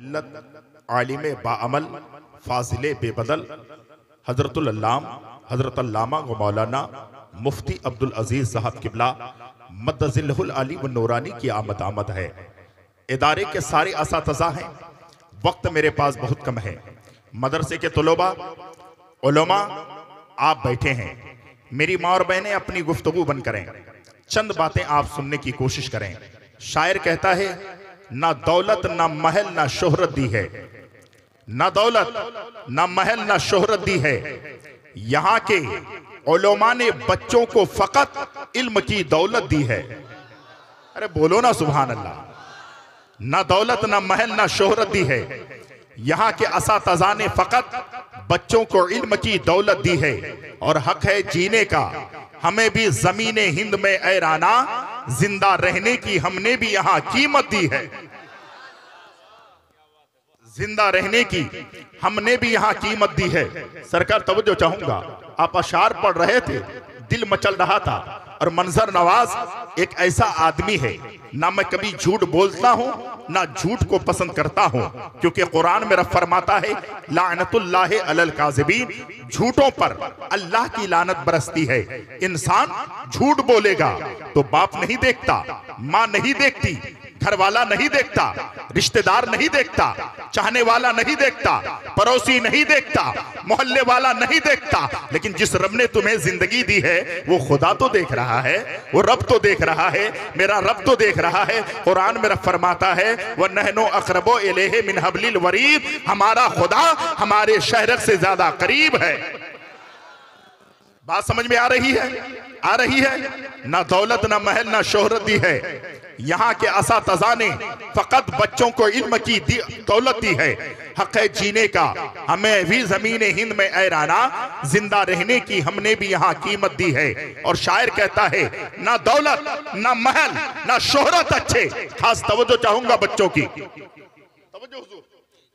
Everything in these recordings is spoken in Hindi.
आलिम बाअमल फाजिले बेबदल हजरतुल अल्लाम हजरत अल्लामा व मौलाना मुफ्ती अब्दुल अजीज साहब किबला मद्दजिल्लहुल आली व नूरानी की आमद है। इदारे के सारे असातिज़ा हैं। वक्त मेरे पास बहुत कम है। मदरसे के तलबा उलमा आप बैठे हैं। मेरी माँ और बहनें अपनी गुफ्तगू बंद करें, चंद बातें आप सुनने की कोशिश करें। शायर कहता है, ना दौलत ना महल ना शोहरत दी है, ना दौलत ना महल ना शोहरत दी है, यहाँ के उलमा ने बच्चों को फकत इल्म की दौलत दी है। अरे बोलो ना सुभान अल्लाह। ना दौलत ना महल ना शोहरत दी है, यहाँ के असातिज़ा ने फकत बच्चों को इल्म की दौलत दी है। और हक है जीने का हमें भी ज़मीने हिंद में ऐ राना, जिंदा रहने की हमने भी यहाँ कीमत दी है। जिंदा रहने की हमने भी यहाँ कीमत दी है। सरकार तवज्जो चाहूंगा, आप अशार पढ़ रहे थे, दिल मचल रहा था। और मंजर नवाज एक ऐसा आदमी है, ना मैं कभी झूठ बोलता हूं ना झूठ को पसंद करता हूं, क्योंकि कुरान मेरा फरमाता है लानतुल्लाहि अलल काज़िबीन, झूठों पर अल्लाह की लानत बरसती है। इंसान झूठ बोलेगा तो बाप नहीं देखता, माँ नहीं देखती, घर वाला नहीं देखता, रिश्तेदार नहीं देखता, चाहने वाला नहीं देखता, पड़ोसी नहीं देखता, मोहल्ले वाला नहीं देखता, लेकिन जिस रब ने तुम्हें जिंदगी दी है वो खुदा तो देख रहा है, वो रब तो देख रहा है, मेरा रब तो देख रहा है। कुरान मेरा फरमाता है वन्नहनु अक़रबु इलैहि मिन हब्लिल वरीद, हमारा खुदा हमारे शहरक से ज्यादा करीब है। बात समझ में आ रही है? आ रही है। ना दौलत ना महल ना शोहरत दी है, यहाँ के असातिज़ा ने फकत बच्चों को इल्म की दौलत दी है। हक है जीने का हमें भी ज़मीने हिंद में ऐ राना, जिंदा रहने की हमने भी यहाँ कीमत दी है। और शायर कहता है, ना दौलत ना महल ना शोहरत अच्छे, खास तवज्जो चाहूंगा बच्चों की, तवज्जो हुजूर,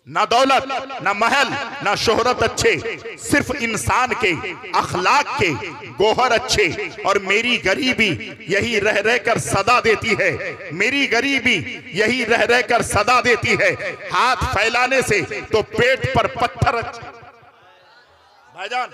ना दौलत ना महल ना शोहरत अच्छे, सिर्फ इंसान के अखलाक के गोहर अच्छे। और मेरी गरीबी यही रह रह कर सदा देती है, मेरी गरीबी यही रह रह कर सदा देती है। हाथ फैलाने से तो पेट पर पत्थर अच्छे। भाईजान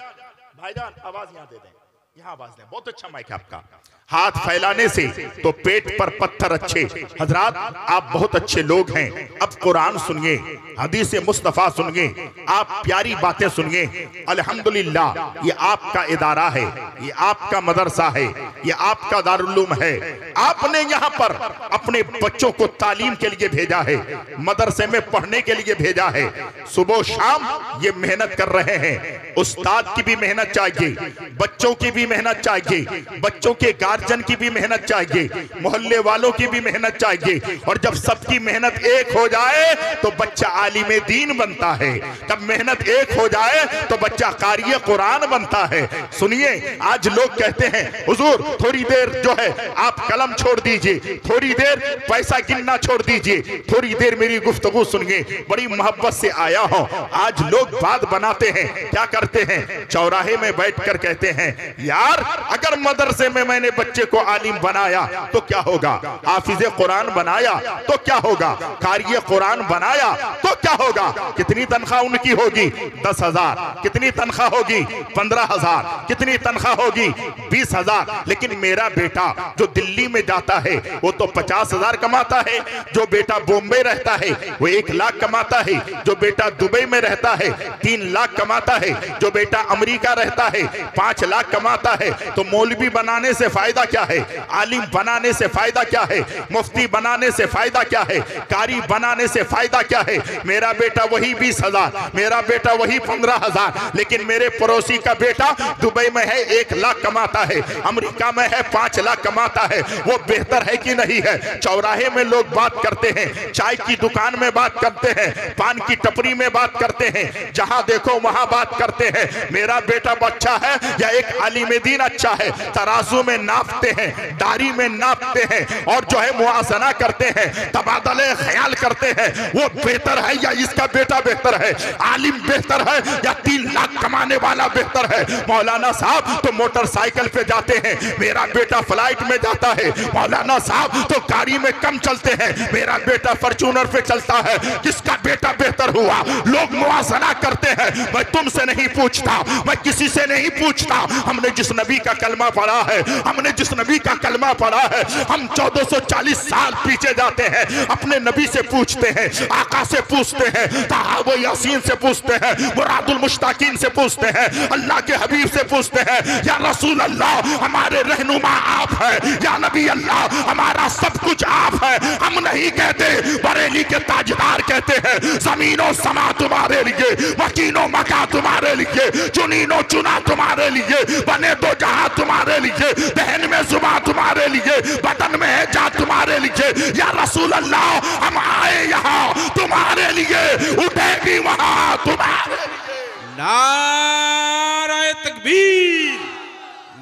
भाईजान आवाज यहाँ दे दें, यहाँ आवाज दें, बहुत अच्छा माइक है आपका। हाथ फैलाने से तो पेट पर पत्थर अच्छे। हजरात आप बहुत अच्छे लोग हैं, अब कुरान सुनिए, हदीस मुस्तफा सुनिए, आप प्यारी बातें सुनिए। अल्हम्दुलिल्लाह ये आपका इदारा है, ये आपका मदरसा है, ये आपका दारुल है। आपने यहाँ पर अपने बच्चों को तालीम के लिए भेजा है, मदरसे में पढ़ने के लिए भेजा है। सुबह शाम ये मेहनत कर रहे हैं। उस्ताद की भी मेहनत चाहिए, बच्चों की भी मेहनत चाहिए, बच्चों के गार्जियन की भी मेहनत चाहिए, मोहल्ले वालों की भी मेहनत चाहिए। और जब सबकी मेहनत एक हो जाए तो बच्चा आलिम दीन बनता है। जब मेहनत एक हो जाए तो बच्चा कारी कुरान बनता है। सुनिए, आज लोग कहते हैं हुजूर थोड़ी देर जो है आप कलम छोड़ दीजिए, थोड़ी देर पैसा गिनना छोड़ दीजिए, थोड़ी देर मेरी गुफ्तगू सुनिए, बड़ी मोहब्बत से आया हूं। आज लोग बात बनाते हैं, क्या करते हैं, चौराहे में बैठकर कहते हैं यार अगर मदरसे में मैंने बच्चे को आलिम बनाया तो क्या होगा, हाफिज कुरान बनाया तो क्या होगा, कारी कुरान बनाया तो क्या होगा। कितनी तनख्वाह उनकी होगी? 10,000। कितनी तनख्वाह होगी? 15,000। कितनी तनख्वाह होगी? 20,000। लेकिन मेरा बेटा जो दिल्ली में जाता है वो तो 50,000 कमाता है, जो बेटा बॉम्बे रहता है वो 1 लाख कमाता है, जो बेटा दुबई में रहता है 3 लाख कमाता है, जो बेटा अमेरिका रहता है 5 लाख कमाता है। तो मौलवी बनाने से फायदा क्या है, आलिम बनाने से फायदा क्या है, मुफ्ती बनाने से फायदा क्या है, कारी बनाने से फायदा क्या है। मेरा बेटा वही 20,000, मेरा बेटा वही 15,000, लेकिन मेरे पड़ोसी का बेटा दुबई में है 1 लाख कमाता है, अमेरिका में है 5 लाख कमाता है। वो बेहतर है कि नहीं है? चौराहे में लोग बात करते हैं, चाय की दुकान में बात करते हैं, पान की टपरी में बात करते हैं, जहां देखो वहां बात करते हैं। मेरा बेटा बच्चा है या एक आलिम आलिम दीन अच्छा है, तराजू में नापते हैं, दारी में नापते हैं और जो है मुआसना करते हैं, तबादले ख्याल करते हैं, वो बेहतर है या इसका बेटा बेहतर है, आलिम बेहतर है या 3 लाख कमाने वाला बेहतर है। मौलाना साहब तो मोटरसाइकिल पे जाते हैं, मेरा बेटा फ्लाइट में जाता है। मौलाना साहब तो गाड़ी में कम चलते हैं, मेरा बेटा फॉर्च्यूनर पे चलता है। किसका बेटा बेहतर हुआ? लोग मुआसना करते हैं। मैं तुमसे नहीं पूछता, मैं किसी से नहीं पूछता। हमने जिस नबी का कलमा पढ़ा है, हमने जिस नबी का कलमा पढ़ा है, हम 1440 साल पीछे जाते हैं, अपने नबी से पूछते हैं, आका से पूछते हैं, तहाबो यासीन से पूछते हैं, मुरादुल मुश्ताकीन से पूछते हैं, अल्लाह के हबीब से पूछते हैं, या रसूल अल्लाह हमारे रहनुमा आप है, या नबी अल्लाह हमारा सब कुछ आप है। हम नहीं कहते, बरेली के ताजदार कहते हैं, जमीनों समा तुम्हारे लिए, मकीनों मका तुम्हारे लिए, चुनीनो चुना तुम्हारे लिए, बने दो जहां तुम्हारे लिए, दहन में जुबा तुम्हारे लिए, बदन में है जा तुम्हारे लिए। या रसूल अल्लाह हम आए यहाँ तुम्हारे लिए, उठे भी वहां तुम्हारे लिए। नाराए तकबीर,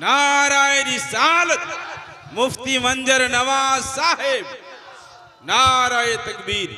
नाराए रिसालत, मुफ्ती मंजर नवाज साहिब, नाराए तकबीर।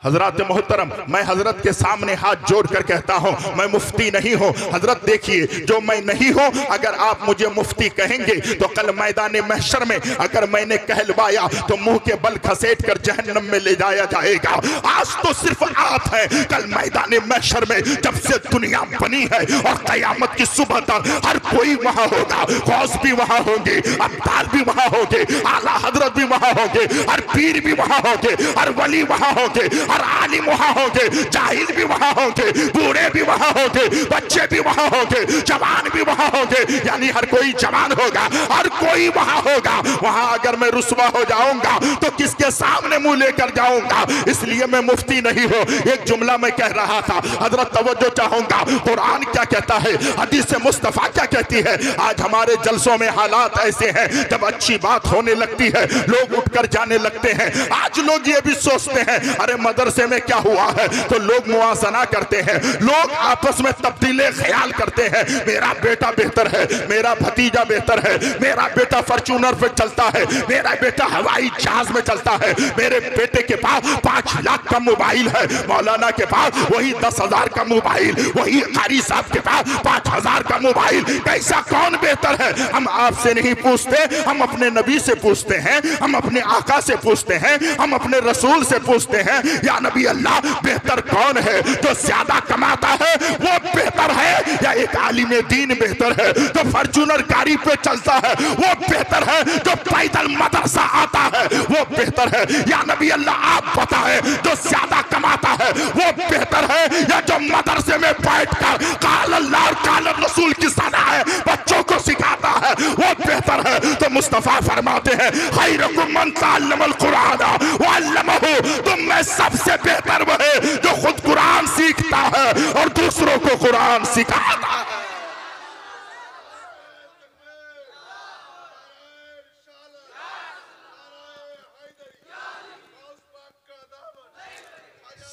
हजरत मोहतरम, मैं हजरत के सामने हाथ जोड़कर कहता हूं, मैं मुफ्ती नहीं हूं। हजरत देखिए, जो मैं नहीं हूं, अगर आप मुझे मुफ्ती कहेंगे तो कल मैदान महशर में अगर मैंने कहलवाया तो मुंह के बल घसेट कर जहन्नम में ले जाया जाएगा। आज तो सिर्फ आप हैं, कल मैदान महशर में जब से दुनिया बनी है और कयामत की सुबह तक हर कोई वहां होगा। गौस भी वहां होंगे, अब्दाल भी वहां होंगे, आला हजरत भी वहां होंगे, हर पीर भी वहां होंगे, हर वली वहां होंगे, हर आलिम वहां होंगे, जाहिल भी वहां होंगे, बूढ़े भी वहां होंगे, बच्चे भी वहां होंगे, जवान भी वहां होंगे, यानी हर कोई जवान होगा, हर कोई वहां होगा। वहां अगर मैं रुस्वा हो जाऊंगा तो किसके सामने मुंह लेकर जाऊंगा? इसलिए मैं मुफ्ती नहीं हूं। एक जुमला मैं कह रहा था, हजरत तवज्जो चाहूंगा, कुरान क्या कहता है, हदीस मुस्तफा क्या कहती है। आज हमारे जलसों में हालात ऐसे हैं, जब अच्छी बात होने लगती है लोग उठकर जाने लगते हैं। आज लोग ये भी सोचते हैं, अरे मदरसे में क्या हुआ है, तो लोग मुआसना करते हैं, लोग आपस में तब्दीले ख्याल करते हैं, मेरा बेटा बेहतर है, मेरा भतीजा बेहतर है, मेरा बेटा फॉर्च्यूनर पे चलता है, मेरा बेटा हवाई जहाज में चलता है, मेरे बेटे के पास 5 लाख का मोबाइल है, मौलाना के पास वही 10,000 का मोबाइल, वही कारी साहब के पास 5,000 का मोबाइल। कैसा कौन बेहतर है? हम आपसे नहीं पूछते, हम अपने नबी से पूछते हैं, हम अपने आका से पूछते हैं, हम अपने रसूल से पूछते हैं, या नबी अल्लाह बेहतर कौन है? जो ज्यादा कमाता है वो बेहतर है या एक आलिम दीन बेहतर है? जो फॉर्च्यूनर गाड़ी पे चलता है वो बेहतर है? जो पैदल मदरसा आता है वो बेहतर है? या नबी अल्लाह आप बताएं, जो ज्यादा कमाता है वो बेहतर है या जो मदरसे में बैठकर काल अल्लाह और काल रसूल की सलाह बच्चों को सिखाता है वो बेहतर है? तो मुस्तफा फरमाते हैं, खैरुकुम मन तअल्लमल कुरान व अल्लमहु, तुम में सबसे बेहतर वो है जो खुद कुरान सीखता है और दूसरों को कुरान सिखाता है।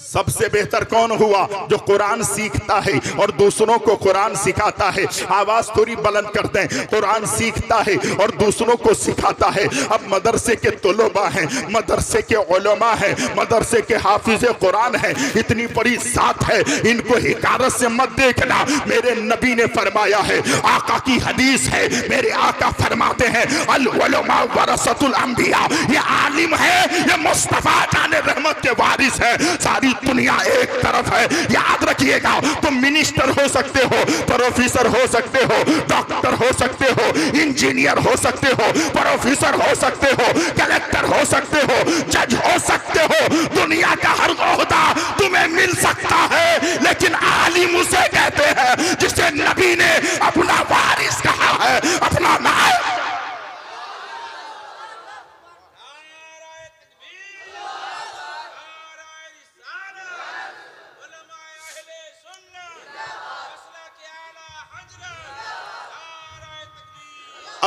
सबसे बेहतर कौन हुआ? जो कुरान सीखता है और दूसरों को कुरान सिखाता है। आवाज थोड़ी बुलंद करते हैं, कुरान सीखता है और दूसरों को सिखाता है। अब मदरसे के तलबा हैं, मदरसे के उलमा हैं, मदरसे के हाफिज कुरान हैं, इतनी बड़ी साथ है, इनको हिकारत से मत देखना। मेरे नबी ने फरमाया है, आका की हदीस है, मेरे आका फरमाते हैं, अल उलमा वरसतुल अंबिया, ये आलिम है, ये मुस्तफा जाने रहमत के वारिस है। सारी दुनिया एक तरफ है, याद रखिएगा। तुम मिनिस्टर हो सकते हो, प्रोफेसर हो सकते हो, डॉक्टर हो सकते हो, इंजीनियर हो सकते हो, प्रोफेसर हो सकते हो, कलेक्टर हो सकते हो, जज हो सकते हो, दुनिया का हर ओहदा तुम्हें मिल सकता है, लेकिन आलिम उसे कहते हैं जिसे नबी ने अपना वारिस कहा है, अपना नायब।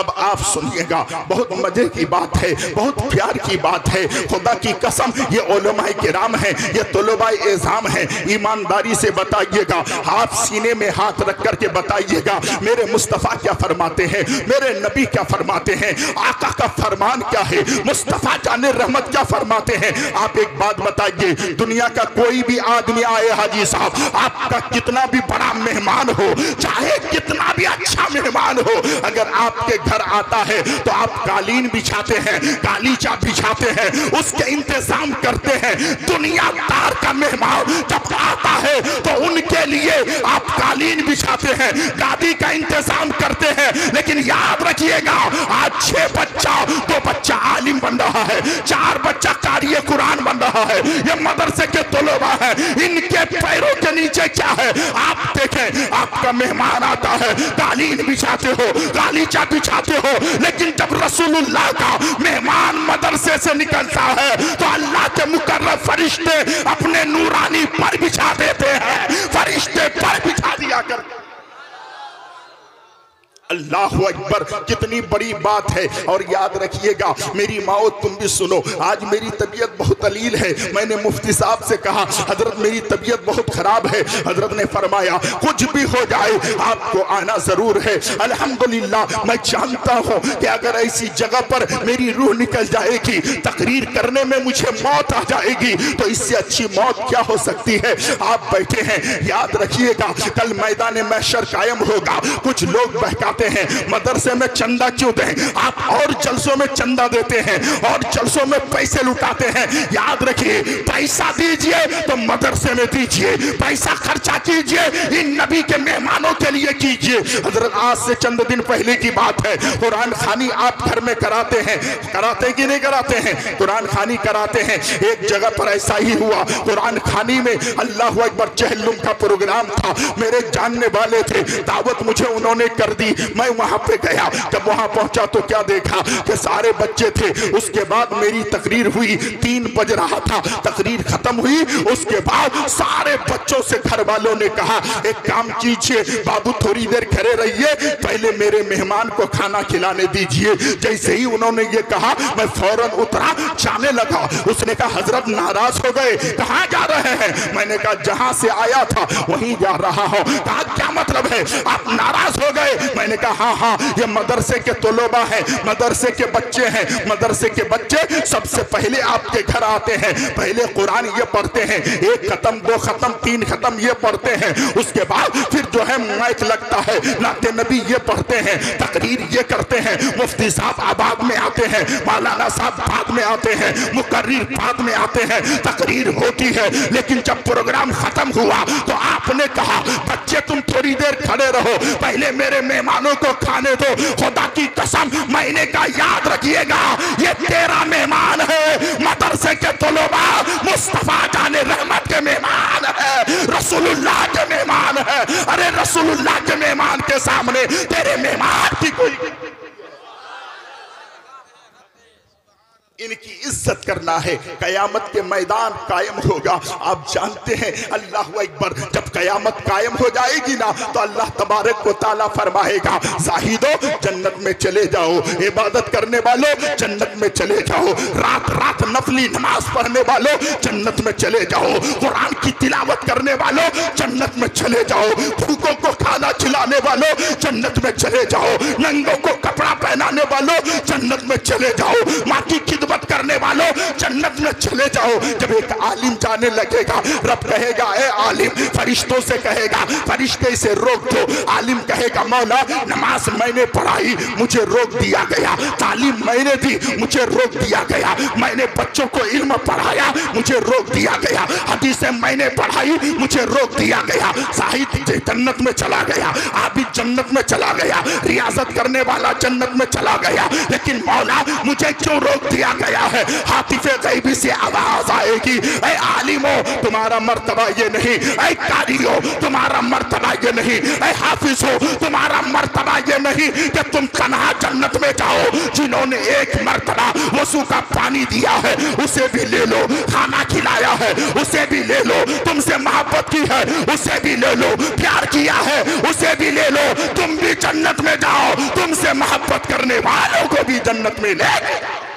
अब आप सुनिएगा, बहुत मजे की बात है, बहुत प्यार की बात है। खुदा की कसम ये उलमाए किराम है, ये तलबाए एज़ाम है। ईमानदारी से बताइएगा, आप सीने में हाथ रख करके बताइएगा मेरे मुस्तफ़ा क्या फरमाते हैं, मेरे नबी क्या फरमाते हैं, आका का फरमान क्या है, मुस्तफ़ा जाने रहमत क्या फरमाते हैं। आप एक बात बताइए, दुनिया का कोई भी आदमी आए हाजी साहब, आपका कितना भी बड़ा मेहमान हो, चाहे कितना भी अच्छा मेहमान हो, अगर आपके घर आता है तो आप कालीन बिछाते हैं, गालीचा बिछाते हैं, उसके इंतजाम करते हैं। दुनियादार का मेहमान जब आता है तो उनके लिए आप कालीन बिछाते हैं, गादी का इंतजाम करते हैं। लेकिन याद रखिएगा, आज 6 बच्चा, 2 बच्चा आलिम बन रहा है, 4 बच्चा कारी कुरान बन रहा है, ये मदरसे के तलबा है। इनके पैरों के नीचे क्या है आप देखें। आपका मेहमान आता है, कालीन बिछाते हो, गालीचा बिछाते हो, लेकिन जब रसूलुल्लाह का मेहमान मदरसे से निकलता है तो अल्लाह के मुकर्रम फरिश्ते अपने नूरानी पर बिछा देते हैं, फरिश्ते पर बिछा दिया कर। अल्लाह अकबर, कितनी बड़ी बात है। और याद रखिएगा मेरी माओ, तुम भी सुनो, आज मेरी तबीयत बहुत अलील है। मैंने मुफ्ती साहब से कहा, हजरत मेरी तबीयत बहुत खराब है। हजरत ने फरमाया कुछ भी हो जाए आपको आना जरूर है। अल्हम्दुलिल्लाह, मैं जानता हूँ कि अगर ऐसी जगह पर मेरी रूह निकल जाएगी, तकरीर करने में मुझे मौत आ जाएगी, तो इससे अच्छी मौत क्या हो सकती है। आप बैठे हैं, याद रखिएगा कल मैदान महशर कायम होगा। कुछ लोग बहकाते हैं मदरसे में चंदा क्यों दें, आप और जलसों में चंदा देते हैं और जलसों में पैसे लुटाते हैं। याद रखिए, पैसा दीजिए तो मदरसे में दीजिए, पैसा खर्चा कीजिए इन नबी के मेहमानों के लिए कीजिए। हजरत आज से चंद दिन पहले की बात है, कुरान खानी आप घर में कराते हैं, कराते कि नहीं कराते हैं, कुरान खानी कराते हैं। एक जगह पर ऐसा ही हुआ, कुरान खानी में अल्लाह अकबर चहलुम का प्रोग्राम था। मेरे जानने वाले थे, दावत मुझे उन्होंने कर दी, मैं वहां पे गया। जब वहां पहुंचा तो क्या देखा कि सारे बच्चे थे। उसके बाद मेरी तकरीर हुई, 3 बज रहा था, तकरीर खत्म हुई। उसके बाद सारे बच्चों से घर वालों ने कहा एक काम कीजिए बाबू, थोड़ी देर खड़े रहिए, पहले मेरे मेहमान को खाना खिलाने दीजिए। जैसे ही उन्होंने ये कहा मैं फौरन उतरा, जाने लगा। उसने कहा हजरत नाराज हो गए, कहाँ जा रहे हैं। मैंने कहा जहां से आया था वहीं जा रहा हूं। कहा क्या मतलब है, आप नाराज हो गए। मैंने कहा हाँ हाँ, ये मदरसे के तलबा है, मदरसे के बच्चे हैं। मदरसे के बच्चे सबसे पहले आपके घर आते हैं, पहले कुरान ये पढ़ते हैं, 1 खत्म 2 खत्म 3 खत्म ये पढ़ते हैं। उसके बाद फिर जो है माइक लगता है, नाते नबी ये पढ़ते हैं, तकरीर ये करते हैं। मुफ्ती साहब आबाद में आते हैं, मौलाना साहब बाद में आते हैं, मुकर्रिर बाद में आते हैं, तकरीर होती है। लेकिन जब प्रोग्राम खत्म हुआ तो आपने कहा बच्चे तुम थोड़ी देर खड़े रहो, पहले मेरे मेहमानों को खाने दो। खुदा की कसम, महीने का याद रखिएगा, ये तेरा मेहमान है, मदरसे के तलबा, मुस्तफा जाने रहमत के मेहमान है, रसूलुल्लाह के मेहमान है। अरे रसूलुल्लाह के मेहमान के सामने तेरे मेहमान की कोई, इनकी इज्जत करना है। कयामत के मैदान कायम होगा। आप जानते हैं अल्लाह अकबर, जब कयामत कायम हो जाएगी ना तो अल्लाह तबारक व तआला फरमाएगा जाहिदो जन्नत में चले जाओ, इबादत करने वालों जन्नत में चले जाओ, रात रात नफली नमाज पढ़ने वालों जन्नत में चले जाओ, कुरान की तिलावत करने वालों जन्नत में चले जाओ, भूखों को खाना खिलाने वालों जन्नत में चले जाओ, नंगों को कपड़ा पहनाने वालों जन्नत में चले जाओ, माँ की खिदमत करने वालों जन्नत में चले जाओ। जब एक आलिम जाने लगेगा, रब कहेगा ए आलिम, फरिश्तों से कहेगा फरिश्ते इसे रोक दो। आलिम कहेगा मौला नमाज मैंने पढ़ाई मुझे रोक दिया गया, तालीम मैंने दी मुझे रोक दिया गया, मैंने बच्चों को इल्म पढ़ाया मुझे रोक दिया गया, हदीसें मैंने पढ़ाई मुझे रोक दिया गया। साहित्य जन्नत में चला गया, आबिद जन्नत में चला गया, रियाजत करने वाला जन्नत में चला गया। लेकिन मौला मुझे क्यों रोक दिया गया है। हातिफे गैबी से आवाज आएगी, ऐ आलिमो तुम्हारा मर्तबा ये नहीं, ऐ कारियो तुम्हारा मर्तबा ये नहीं, ऐ हाफिज हो तुम्हारा मर्तबा ये नहीं कि तुम तन्हा जन्नत में जाओ। जिन्होंने एक मर्तबा वसू का पानी दिया है उसे भी ले लो, खाना खिलाया है उसे भी ले लो, तुमसे मोहब्बत की है उसे भी ले लो, प्यार किया है उसे भी ले लो, तुम भी जन्नत में जाओ, तुमसे मोहब्बत करने वालों को भी जन्नत में ले जाओ।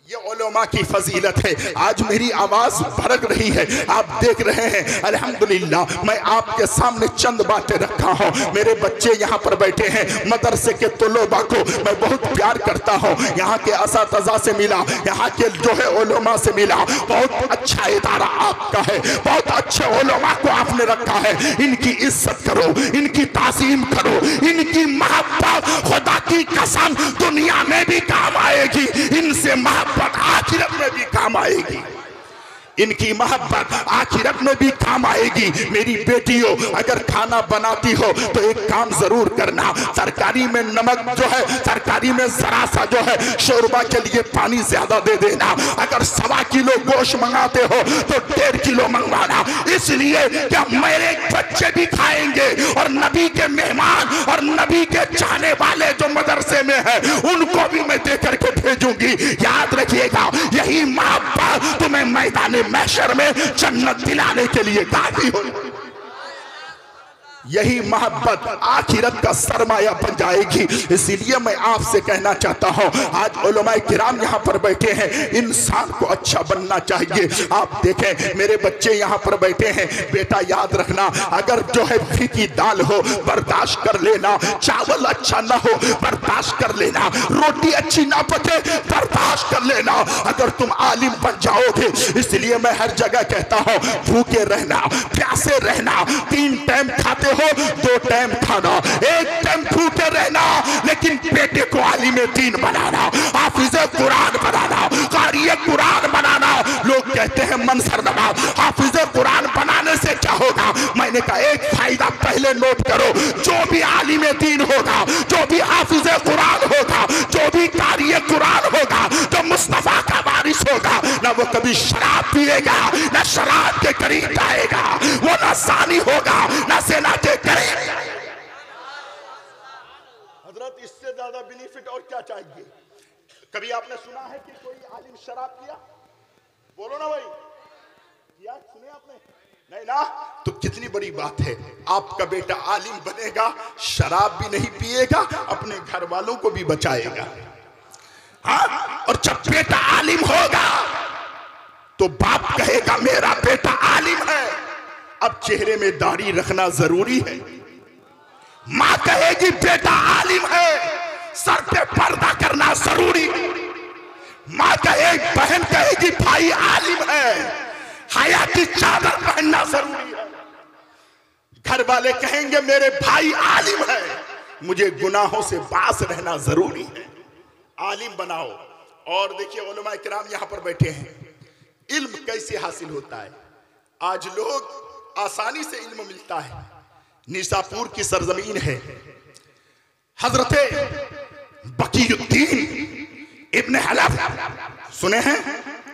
ये उलमा की फजीलत है। आज मेरी आवाज भड़क रही है, आप देख रहे हैं। अल्हम्दुलिल्लाह मैं आपके सामने चंद बातें रखा हूँ। मेरे बच्चे यहाँ पर बैठे हैं, मदरसे के तलबा को मैं बहुत प्यार करता हूँ। यहाँ के असातिज़ा से मिला, यहाँ के जो है उलमा से मिला। बहुत अच्छा इदारा आपका है, बहुत अच्छे उलमा को आपने रखा है। इनकी इज्जत करो, इनकी ताज़ीम करो, इनकी मोहब्बत खुदा की कसम दुनिया में भी काम आएगी, इनसे मोहब्बत आखिरत में भी काम आएगी, इनकी मोहब्बत आखिरत में भी काम आएगी। मेरी बेटियों अगर खाना बनाती हो तो एक काम जरूर करना, तरकारी में नमक जो है, तरकारी में जरा सा जो है शोरबा के लिए पानी ज्यादा दे देना। अगर 1.25 किलो गोश्त मंगाते हो तो 1.5 किलो मंगवाना, इसलिए कि मेरे बच्चे भी खाएंगे और नबी के मेहमान और नबी के चाहने वाले जो मदरसे में है उनको भी मैं दे करके भेजूंगी। याद रखिएगा, यही मोहब्बत तुम्हें मैदान महशर में जन्नत दिलाने के लिए काफी हो। यही मोहब्बत आखिरत का सरमाया बन जाएगी। इसीलिए मैं आपसे कहना चाहता हूं, आज उलमाए किराम यहाँ पर बैठे हैं, इंसान को अच्छा बनना चाहिए। आप देखें मेरे बच्चे यहाँ पर बैठे हैं, बेटा याद रखना, अगर जो है फीकी दाल हो बर्दाश्त कर लेना, चावल अच्छा ना हो बर्दाश्त कर लेना, रोटी अच्छी ना पके बर्दाश्त कर लेना, अगर तुम आलिम बन जाओगे। इसलिए मैं हर जगह कहता हूँ, भूखे रहना, प्यासे रहना, 3 टाइम खाते हो, 2 टाइम खाना, 1 टाइम भूखे रहना, लेकिन बेटे को आलिम दीन बनाना, हाफिज़े कुरान बनाना, क़ारिए कुरान बनाना। लोग कहते हैं मंसर नवाब, हाफिज़े कुरान बनाने से क्या होगा? मैंने कहा एक फायदा पहले नोट करो, जो भी आलिम दीन होगा, जो भी हाफिज़े कुरान होगा, जो भी क़ारिए कुरान होगा, जो मुस्तफा का वारिस होगा, ना वो कभी शराब पिएगा, ना शराब के करीब जाएगा, वो ना ज़ानी होगा, ना ज़िना के करीब। हजरत इससे ज्यादा बेनिफिट और क्या चाहिए? कभी आपने सुना है कि कोई आलिम शराब किया? बोलो ना भाई, किया? सुने आपने? नहीं ना? तो कितनी बड़ी बात है, आपका बेटा आलिम बनेगा, शराब भी नहीं पिएगा, अपने घर वालों को भी बचाएगा। हाँ, और जब बेटा आलिम होगा तो बाप कहेगा मेरा बेटा आलिम है। अब चेहरे में दाढ़ी रखना जरूरी है। माँ कहेगी बेटा आलिम है, सर पे पर्दा करना जरूरी है। माँ कहेगी, बहन कहेगी भाई आलिम है, हया की चादर पहनना जरूरी है। घर वाले कहेंगे मेरे भाई आलिम है, मुझे गुनाहों से बास रहना जरूरी है। आलिम बनाओ। और देखिए उलमाए किराम यहाँ पर बैठे हैं, इल्म कैसे हासिल होता है? आज लोग आसानी से इल्म मिलता है। निसापुर की सरजमीन है, हजरते बकीउद्दीन इब्न हलफ सुने हैं?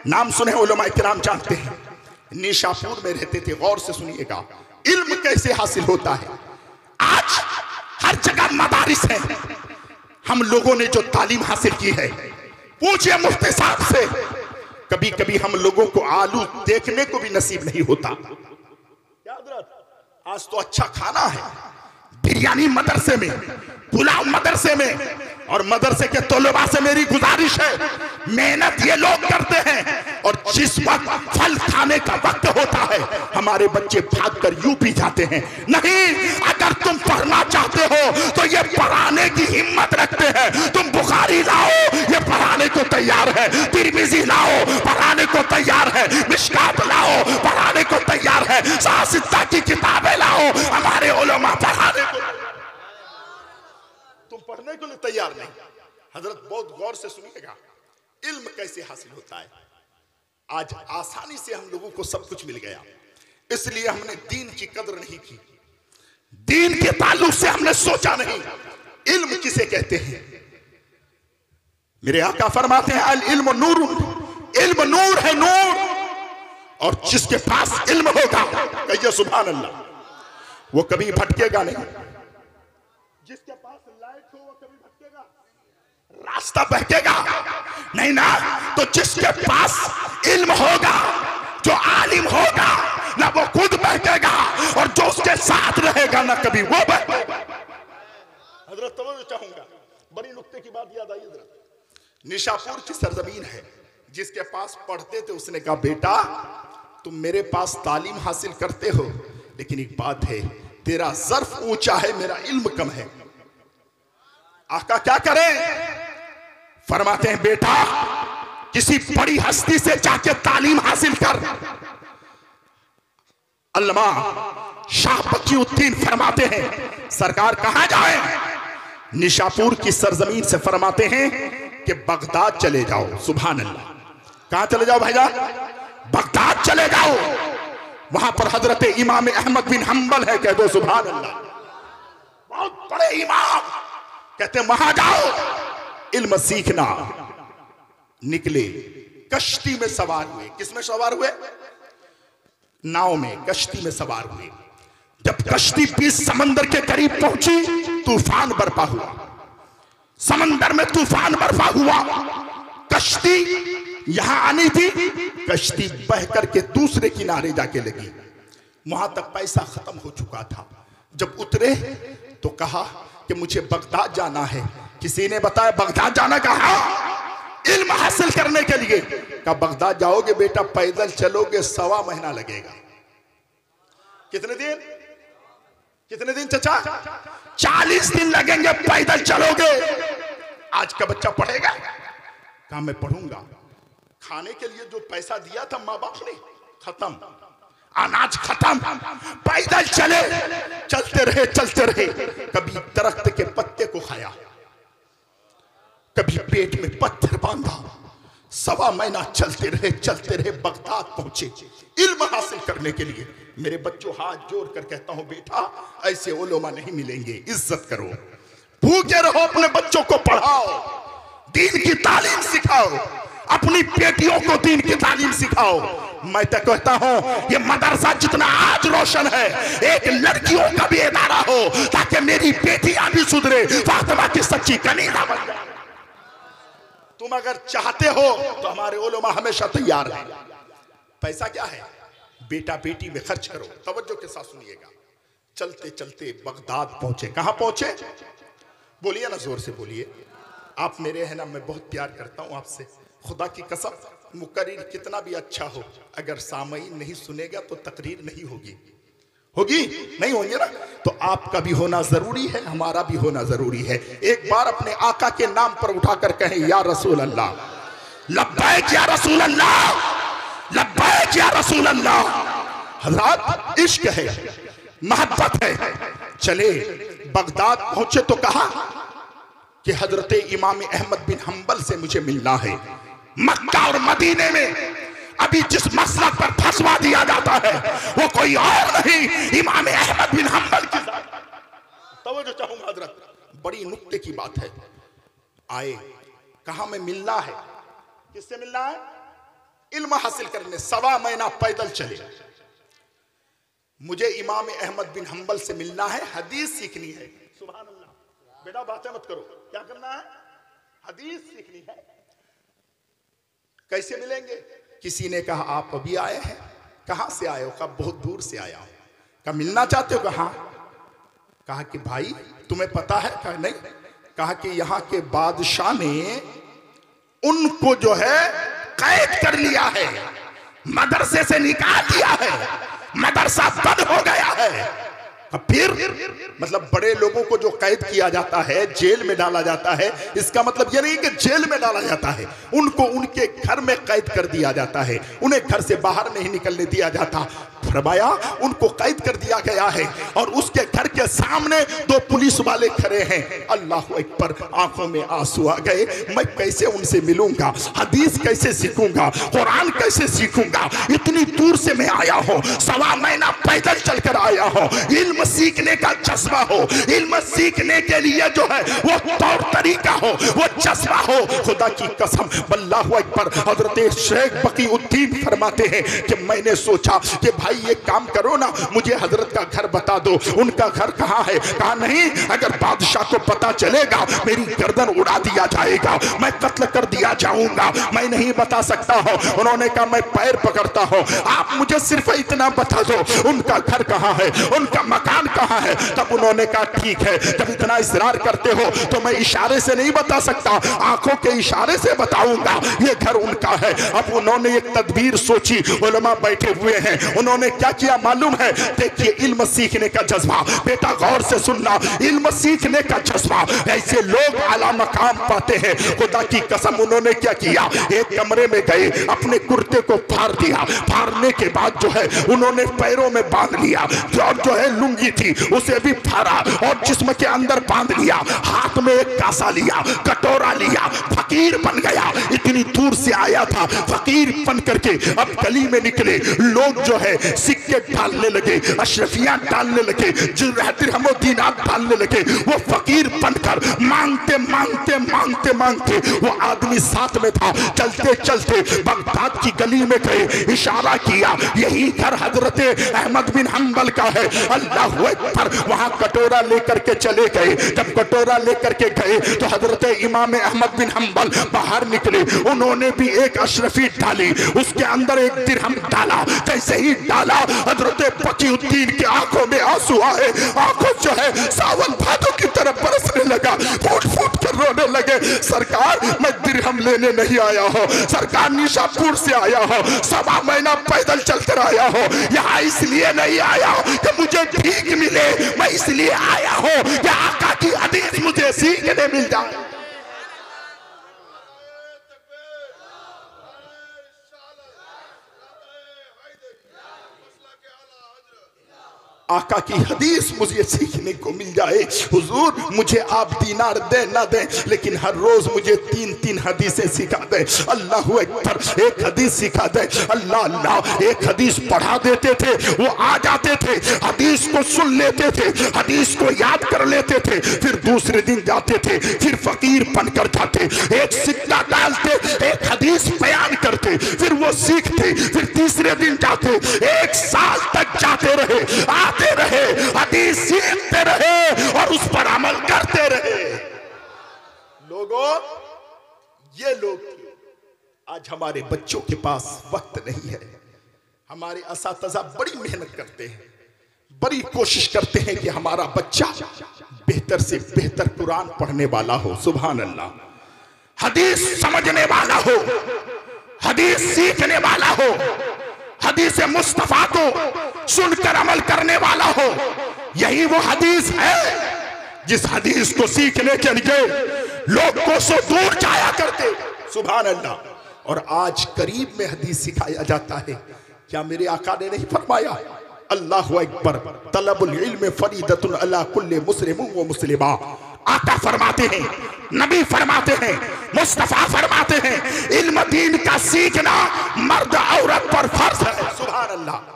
नाम सुने, उलमाए किराम जानते हैं। निशापुर में रहते थे। गौर से सुनिएगा, इल्म कैसे हासिल होता है। आज हर जगह मदारिस है। हम लोगों ने जो तालीम हासिल की है, पूछिए मुफ्ती साहब से, कभी कभी हम लोगों को आलू देखने को भी नसीब नहीं होता। आज तो अच्छा खाना है, बिरयानी मदरसे में, पुलाव मदरसे में। और मदरसे के तलबा से मेरी गुजारिश है, मेहनत ये लोग करते हैं, और जिस वक्त फल खाने का वक्त होता है हमारे बच्चे भागकर यूपी जाते हैं। नहीं, अगर तुम पढ़ना चाहते हो तो ये पढ़ाने की हिम्मत रखते हैं। तुम बुखारी लाओ, ये पढ़ाने को तैयार है। तिरमिज़ी लाओ, पढ़ाने को तैयार है। मिशकात लाओ, पढ़ाने को तैयार है। सासित्ता की किताबें लाओ, हमारे उलमा पढ़ाने को, तुम पढ़ने के लिए तैयार नहीं। हजरत बहुत गौर से सुनिएगा, इल्म कैसे हासिल होता है। आज आसानी से हम लोगों को सब कुछ मिल गया, इसलिए हमने दीन की कदर नहीं की। दीन के ताल्लुक से हमने सोचा नहीं इल्म किसे कहते हैं। मेरे आका फरमाते हैं अल इल्म नूर, इल्म नूर है, नूर। और जिसके पास इल्म होगा, कहिए सुभान अल्लाह, वो कभी भटकेगा नहीं। जिसके पास लाइट हो वो कभी भटकेगा, रास्ता बहकेगा नहीं ना। तो जिसके पास इल्म होगा, जो आलिम होगा ना, वो खुद बहकेगा, और जो उसके साथ रहेगा ना कभी वो बहकेगा। हजरत तवज्जो चाहूंगा, बड़ी नुक्ते की बात याद आई हजरत। निशापुर की सरजमीन है, जिसके पास पढ़ते थे उसने कहा बेटा तुम मेरे पास तालीम हासिल करते हो, लेकिन एक बात है, तेरा ज़र्फ ऊंचा है, मेरा इल्म कम है। आका क्या करें? फरमाते हैं बेटा किसी बड़ी हस्ती से जाके तालीम हासिल कर। अल्लामा शाह बकीउद्दीन फरमाते हैं सरकार कहां जाए? निशापुर की सरजमीन से फरमाते हैं कि बगदाद चले जाओ। सुभान अल्लाह। कहां चले जाओ भाईजान? बगदाद चले जाओ। वहां पर हजरत इमाम अहमद बिन हंबल है, कह दो सुभान अल्लाह, बहुत बड़े इमाम। कहते हैं वहां जाओ इल्म सीखना। निकले, कश्ती में सवार हुए। किस में सवार हुए? नाव में, कश्ती में सवार हुए। जब कश्ती बीच समंदर के करीब पहुंची, तूफान बरपा हुआ। समंदर में तूफान बरपा हुआ। कश्ती यहां आनी थी, कश्ती बह करके दूसरे किनारे जाके लगी। वहां तक पैसा खत्म हो चुका था। जब उतरे तो कहा कि मुझे बगदाद जाना है। किसी ने बताया बगदाद जाना, कहा इल्म हासिल करने के लिए। कहा बगदाद जाओगे बेटा, पैदल चलोगे 1.25 महीना लगेगा। कितने दिन? कितने दिन चाचा? 40 दिन लगेंगे पैदल चलोगे। आज का बच्चा पढ़ेगा? कहा मैं पढ़ूंगा। खाने के लिए जो पैसा दिया था माँ बाप ने, खत्म, अनाज खत्म। पैदल चले, चलते रहे चलते रहे। कभी दरख्त के पत्ते को खाया, कभी पेट में पत्थर बांधा। 1.25 महीना चलते रहे, बगदाद पहुंचे इल्म हासिल करने के लिए। मेरे बच्चों हाथ जोड़ कर कहता हूं बेटा ऐसे उलेमा नहीं मिलेंगे, इज्जत करो। भूखे रहो, अपने बच्चों को पढ़ाओ, दीन की तालीम सिखाओ, अपनी बेटियों को दीन की तालीम सिखाओ। मैं तो कहता हूं ये मदरसा जितना आज रोशन है, एक लड़कियों का भी इदारा हो, ताकि मेरी बेटियां भी सुधरे, फातिमा की सच्ची कनीज़ा बन जाए। तुम अगर चाहते हो तो हमारे उलेमा हमेशा तैयार है। पैसा क्या है? बेटा बेटी में खर्च करो। तवज्जो के साथ सुनिएगा। चलते चलते बगदाद पहुंचे। कहां पहुंचे? बोलिए ना, जोर से बोलिए। आप मेरे हैं ना, मैं बहुत प्यार करता हूं आपसे, खुदा की कसम। मुकर्रिर कितना भी अच्छा हो, अगर सामईन नहीं सुनेगा तो तकरीर नहीं होगी। होगी नहीं होगी ना? तो आपका भी होना जरूरी है, हमारा भी होना जरूरी है। एक बार अपने आका के नाम पर उठाकर कहें या रसूल अल्लाह, लब्बैक या रसूल अल्लाह, लब्बैक या रसूल अल्लाह। हज़रात इश्क है, मोहब्बत है। चले बगदाद पहुंचे तो कहा कि हजरत इमाम अहमद बिन हंबल से मुझे मिलना है। मक्का और मदीने में अभी जिस मसलक पर फंसवा दिया जाता है वो कोई और नहीं, इमाम अहमद बिन हंबल की जात। तवज्जो चाहूंगा हजरत, बड़ी नुक्ते की बात है। आए, कहा में मिलना है। किससे मिलना है? इल्म हासिल करने। 1.25 महीना पैदल चले। मुझे इमाम अहमद बिन हंबल से मिलना है, हदीस सीखनी है। सुभान अल्लाह। बेटा बातें मत करो, क्या करना है? हदीस सीखनी है। कैसे मिलेंगे? किसी ने कहा आप अभी आए हैं। कहां से आए हो? कहा बहुत दूर से आया हूं। कहा मिलना चाहते हो? कहा कहा कि भाई तुम्हें पता है? कहा नहीं। कहा कि यहां के बादशाह ने उनको जो है कैद कर लिया है, मदरसे से निकाल दिया है, मदरसा बंद हो गया है। फिर मतलब बड़े लोगों को जो कैद किया जाता है, जेल में डाला जाता है, इसका मतलब यह नहीं कि जेल में डाला जाता है, उनको उनके घर में कैद कर दिया जाता है, उन्हें घर से बाहर नहीं निकलने दिया जाता। फरमाया उनको कैद कर दिया गया है और उसके घर के सामने 2 पुलिस वाले खड़े हैं। अल्लाह अकबर, आंखों में आंसू आ गए। मैं कैसे उनसे मिलूंगा, हदीस कैसे सीखूंगा, कुरान कैसे सीखूंगा? इतनी दूर से मैं आया हूं, 1.25 महीना पैदल चलकर आया हूं। इल्म सीखने का जज्बा हो, इल्म सीखने के लिए जो है वो तौर तरीका हो, वो जज्बा हो। खुदा की कसम, अल्लाह अकबर। हजरत शेख बकीउद्दीन फरमाते हैं कि मैंने सोचा कि भाई ये काम करो ना, मुझे हजरत का घर बता दो। उनका घर कहाँ है? कहा नहीं, अगर बादशाह को पता चलेगा मेरी गर्दन उड़ा दिया जाएगा, मैं कत्ल कर दिया जाऊंगा, मैं नहीं बता सकता हूँ। उन्होंने कहा मैं पैर पकड़ता हूँ, आप मुझे सिर्फ इतना बता दो उनका घर कहाँ है, उनका मकान कहाँ है। तब उन्होंने कहा ठीक है, जब इतना इसरार करते हो तो मैं इशारे से नहीं बता सकता, आंखों के इशारे से बताऊंगा ये घर उनका है। अब उन्होंने एक तदबीर सोची, उलमा बैठे हुए हैं। उन्होंने क्या किया मालूम है? देखिए इल्म सीखने का जज्बा, बेटा गौर से सुनना, इल्म सीखने का जज्बा, ऐसे लोग आला मकाम पाते हैं। खुदा की कसम, उन्होंने क्या किया? एक कमरे में गए, अपने कुर्ते को फाड़ दिया, फाड़ने के बाद जो है उन्होंने पैरों में बांध लिया, और जो है लुंगी थी उसे भी फाड़ा और जिस्म के अंदर बांध लिया, हाथ में एक कासा लिया, कटोरा लिया, फकीर बन गया। इतनी दूर से आया था, फकीर बन करके अब गली में निकले। लोग जो है सिक्के डालने लगे, अशरफियां डालने लगे, दिरहम दीनार डालने लगे। वो फकीर बनकर मांगते मांगते मांगते मांगते, वो आदमी साथ में था, चलते चलते बगदाद की गली में गए, इशारा किया यही घर हजरत अहमद बिन हंबल का है। अल्लाह अकबर, वहां कटोरा लेकर के चले गए। जब कटोरा लेकर के गए तो हजरत इमाम अहमद बिन हंबल बाहर निकले, उन्होंने भी एक अशरफी डाली, उसके अंदर एक दिरहम डाला। जैसे ही डाला हजरत बकीउद्दीन की आंखों में आंसू आए, आंखों जो है सावन भादों की तरफ बरसने लगा, फूट फूट कर रोने लगे। सरकार मैं दिरहम लेने नहीं आया हूँ, सरकार निशापुर से आया हूँ, 1.25 महीना पैदल चलकर आया हूँ, यहाँ इसलिए नहीं आया कि मुझे भीख मिले, मैं इसलिए आया हूँ कि आका की हदीस मुझे सीखने मिल जाए। आका की हदीस मुझे सीखने को मिल जाए। हुजूर मुझे आप दीनार दे ना दें, लेकिन हर रोज मुझे 3-3 हदीसें सिखा दे। अल्लाह अकबर, एक हदीस सिखा दे। अल्लाह अल्लाह, एक हदीस पढ़ा देते थे, वो आ जाते थे, हदीस को सुन लेते थे, हदीस को याद कर लेते थे, फिर दूसरे दिन जाते थे, फिर फकीर बनकर जाते, एक सिक्का डालते, एक हदीस बयान करते, फिर वो सीखते, फिर तीसरे दिन जाते, 1 साल तक जाते रहे, आते रहे, हदीस सीखते रहे और उस पर अमल करते रहे। लोगों, ये लोग थे। आज हमारे बच्चों के पास वक्त नहीं है। हमारे असातिज़ा बड़ी मेहनत करते हैं, बड़ी कोशिश करते हैं कि हमारा बच्चा बेहतर से बेहतर कुरान पढ़ने वाला हो, सुभान अल्लाह, हदीस समझने वाला हो, हदीस सीखने वाला हो, हदीस मुस्तफा को सुनकर अमल करने वाला हो। यही वो हदीस है जिस हदीस को सीखने के लिए लोग कोसों दूर जाया करते, सुभान अल्लाह। और आज करीब में हदीस सिखाया जाता है। क्या मेरे आका ने नहीं फरमाया? अल्लाह अकबर, तलबुल इल्म फरीदतुन अला कुल्ले मुस्लिम व मुस्लिमा। आका फरमाते हैं, नबी फरमाते हैं, मुस्तफा फरमाते हैं, इल्म दीन का सीखना मर्द औरत पर फर्ज है। सुभान अल्लाह।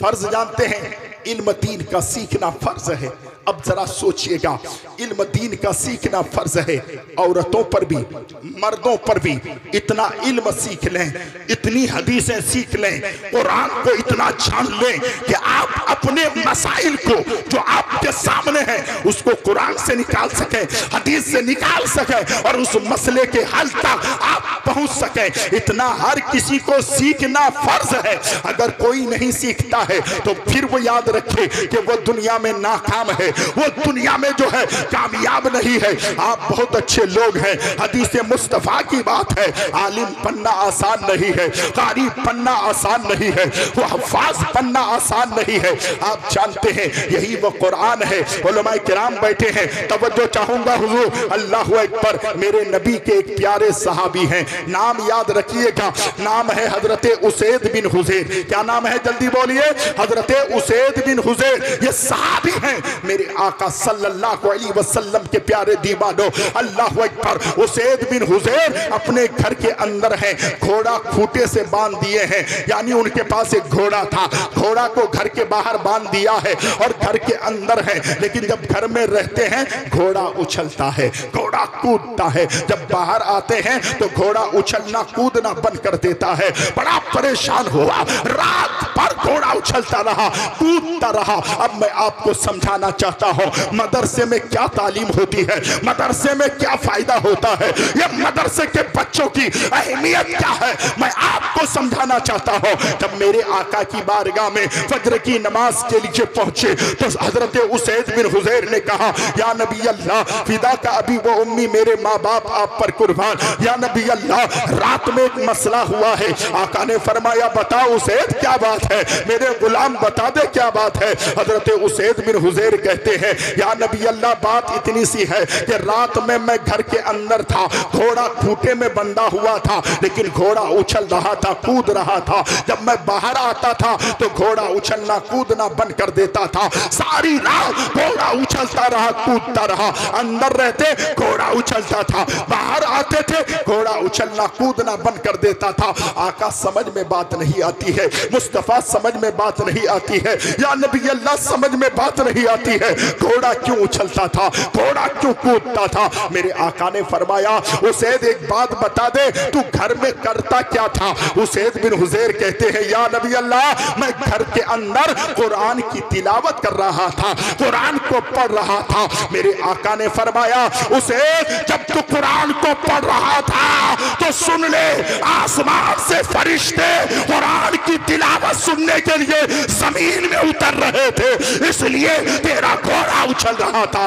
फर्ज जानते हैं, इल्म दीन का सीखना फर्ज है। अब जरा सोचिएगा, इल्म दीन का सीखना फर्ज है, औरतों पर भी मर्दों पर भी इतना इल्म सीख लें, इतनी हदीसें सीख लें, कुरान को इतना जान लें कि आप अपने मसाइल को जो आपके सामने है उसको कुरान से निकाल सकें, हदीस से निकाल सकें और उस मसले के हल तक आप पहुंच सकें। इतना हर किसी को सीखना फर्ज है। अगर कोई नहीं सीखता है तो फिर वो याद रखे कि वो दुनिया में नाकाम है, वो दुनिया में जो है कामयाब नहीं है। आप बहुत अच्छे लोग हैं, हदीस मुस्तफा की बात है, आलिम बनना आसान नहीं है, कारी बनना आसान नहीं है, वो हफ्फाज बनना आसान नहीं है। आप जानते हैं यही वो कुरान है। उलमाए किराम बैठे हैं, तवज्जो चाहूंगा हुजूर, अल्लाह अकबर। मेरे नबी के एक प्यारे सहाबी हैं, नाम याद रखिएगा, नाम है हजरत उसैद बिन हुज़ैर। क्या नाम है? जल्दी बोलिए। हजरत उसैद बिन हुज़ैर, ये सहाबी हैं मेरे आका सल्लल्लाहु अलैहि वसल्लम के प्यारे दीवानों। अल्लाहु अकबर। उसैद बिन हुज़ैर अपने घर के अंदर हैं, घोड़ा खूंटे से बांध दिए हैं, यानी उनके पास एक घोड़ा था, घोड़ा को घर के बाहर बांध दिया है और घर के अंदर है। लेकिन जब घर में रहते हैं घोड़ा उछलता है, घोड़ा कूदता है, जब बाहर आते हैं तो घोड़ा उछलना कूदना बंद कर देता है। बड़ा परेशान हुआ, रात भर घोड़ा उछलता रहा, कूदता रहा। अब मैं आपको समझाना चाहता हूं मदरसे में क्या तालीम होती है, मदरसे में क्या फायदा होता है, ये मदरसे के बच्चों की अहमियत क्या है, मैं आपको समझाना चाहता हूं। जब मेरे आका की बारगाह में फजर की नमाज के लिए पहुंचे तो हजरत उसैद बिन हुज़ैर ने कहा, या नबी अल्लाह, फिदा का अभी वो उम्मी, मेरे माँ बाप आप पर कुर्बान, या नबी अल्लाह, रात में एक मसला हुआ है। आका ने फरमाया, बताओ उसैद क्या बात है, मेरे गुलाम बता दे क्या बात है। हजरत उसैद बिन हुज़ैर कहते हैं, या नबी अल्लाह, बात इतनी सी है कि रात में मैं घर के अंदर था, घोड़ा खूंटे में बंधा हुआ था, लेकिन घोड़ा उछल रहा था, कूद रहा था। जब मैं बाहर आता था तो घोड़ा उछलना कूदना बंद कर देता था। सारी रात घोड़ा उछलता रहा, कूदता रहा। अंदर रहते घोड़ा उछलता था, बाहर आते थे घोड़ा उछलना कूदना बंद कर देता था। आका समझ में बात नहीं आती है, मुस्तफा समझ में बात नहीं आती है, या नबी अल्लाह समझ में बात नहीं आती है, घोड़ा क्यों उछलता था, घोड़ा क्यों कूदता था। मेरे आका ने फरमाया, उसैद एक बात बता दे, तू घर में करता क्या था। उसैद बिन हुज़ैर कहते हैं, या नबी अल्लाह, मैं घर के अंदर कुरान की तिलावत कर रहा था, कुरान को पढ़ रहा था। मेरे आका ने फरमाया, उसे जब तू कुरान को पढ़ रहा था तो सुन ले, आसमान से फरिश्ते कुरान की तिलावत सुनने के लिए जमीन में उतर रहे थे, इसलिए तेरा घोड़ा उछल रहा था।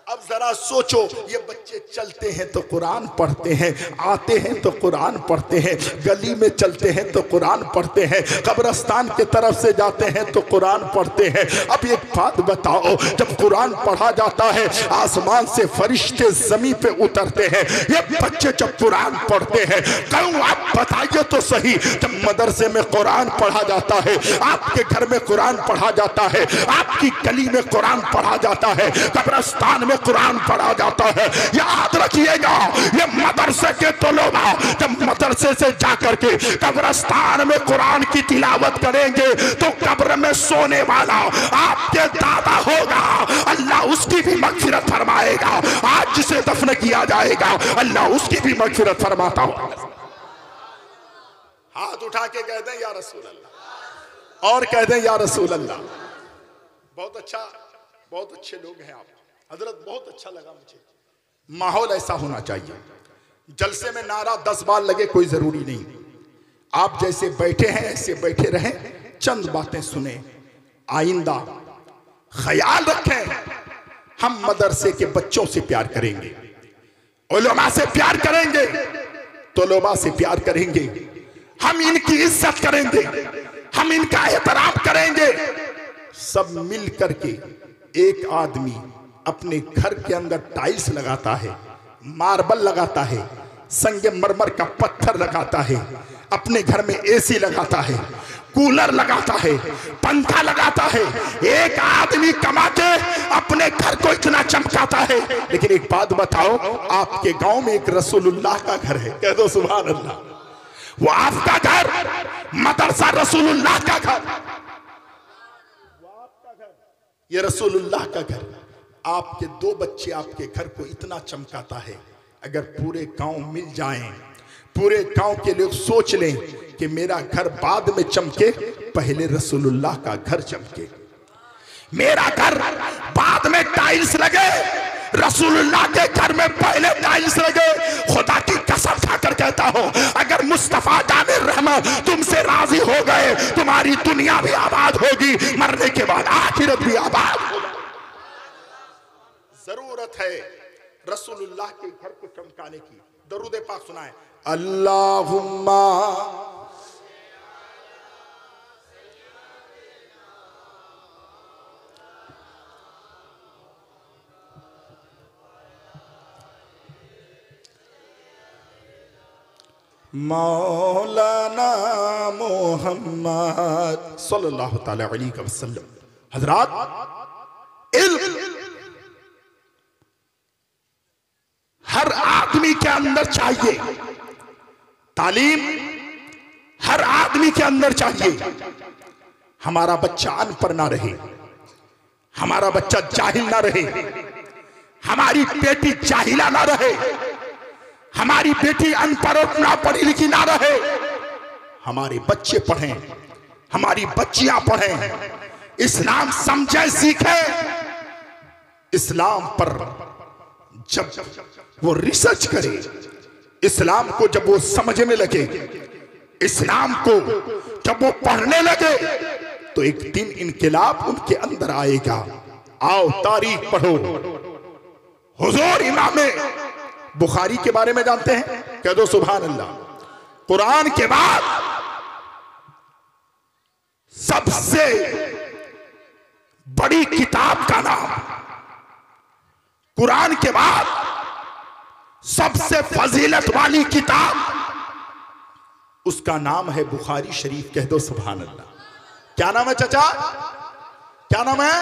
अब जरा सोचो, ये बच्चे चलते हैं तो कुरान पढ़ते हैं, आते हैं तो कुरान पढ़ते हैं, गली में चलते हैं तो कुरान पढ़ते हैं, कब्रिस्तान के तरफ से जाते हैं तो कुरान पढ़ते हैं। अब एक बात बताओ, जब कुरान पढ़ा जाता है आसमान से फरिश्ते जमीन पे उतरते हैं, ये बच्चे जब कुरान पढ़ते हैं, कहूँ आप बताइए तो सही, जब मदरसे में कुरान पढ़ा जाता है, आपके घर में कुरान पढ़ा जाता है, आपकी गली में कुरान पढ़ा जाता है, कब्रिस्तान में कुरान पढ़ा जाता है, याद रखिएगा, ये मदरसे के तलबा जब मदरसे से जाकर के कब्रिस्तान में कुरान की तिलावत करेंगे तो कब्र में सोने वाला आपके दादा होगा, अल्लाह उसकी भी मगफिरत फरमाएगा। आज जिसे दफन किया जाएगा अल्लाह उसकी भी मगफिरत फरमाता होगा। हाथ उठा के कह दें या रसूल अल्लाह, और कह दें या रसूल अल्लाह। बहुत अच्छा, बहुत अच्छे लोग हैं आप हजरत, बहुत अच्छा लगा मुझे। माहौल ऐसा होना चाहिए, जलसे में नारा 10 बार लगे कोई जरूरी नहीं, आप जैसे बैठे हैं ऐसे बैठे रहें, चंद बातें सुने। आइंदा ख्याल रखें, हम मदरसे के बच्चों से प्यार करेंगे, उलमा से प्यार करेंगे, तलबा से प्यार करेंगे, हम इनकी इज्जत करेंगे, हम इनका एहतराम करेंगे। सब मिल करके एक आदमी अपने घर के अंदर टाइल्स लगाता है, मार्बल लगाता है, संगमरमर का पत्थर लगाता है, अपने घर में एसी लगाता है, कूलर लगाता है, पंखा लगाता है, एक आदमी कमा के अपने घर को इतना चमकाता है। लेकिन एक बात बताओ, आपके गांव में एक रसूलुल्लाह का घर है, कह दो सुभान अल्लाह, वो आपका घर, मदरसा रसूलुल्लाह का घर, ये रसूलुल्लाह का घर। आपके 2 बच्चे आपके घर को इतना चमकाता है, अगर पूरे गांव मिल जाएं, पूरे गांव के लोग सोच लें कि मेरा घर बाद में चमके, पहले रसूलुल्लाह का घर चमके, मेरा घर बाद में टाइल्स लगे, रसूलुल्लाह के घर में पहले टाइल्स लगे। खुदा की कसम खाकर कहता हूं, अगर मुस्तफा जाने रहमत तुमसे राजी हो गए, तुम्हारी दुनिया भी आबाद होगी, मरने के बाद आखिरत भी आबाद होगी। जरूरत है रसूलुल्लाह के घर को चमकाने की। दरूद पाक सुनाए, अल्लाहुम्मा मौलाना मोहम्मद सल्लल्लाहु ताला अलैहि वसल्लम। हजरात, इल्म हर आदमी के अंदर चाहिए, तालीम हर आदमी के अंदर चाहिए। हमारा बच्चा अनपढ़ ना रहे, हमारा बच्चा जाहिल ना रहे, हमारी बेटी जाहिला ना रहे, हमारी बेटी अनपढ़ ना पढ़ी लिखी ना रहे। हमारे बच्चे पढ़ें, हमारी बच्चियां पढ़ें, इस्लाम समझे सीखे। इस्लाम पर जब वो रिसर्च करे, इस्लाम को जब वो समझने लगे, इस्लाम को जब वो पढ़ने लगे, तो एक दिन इनकलाब उनके अंदर आएगा। आओ तारीख पढ़ो। हुजूर इमाम बुखारी के बारे में जानते हैं? कह दो सुभान अल्लाह। कुरान के बाद सबसे बड़ी किताब का नाम, कुरान के बाद सबसे फजीलत वाली किताब, उसका नाम है बुखारी शरीफ। कह दो सुभान अल्लाह। क्या नाम है चाचा? क्या नाम है?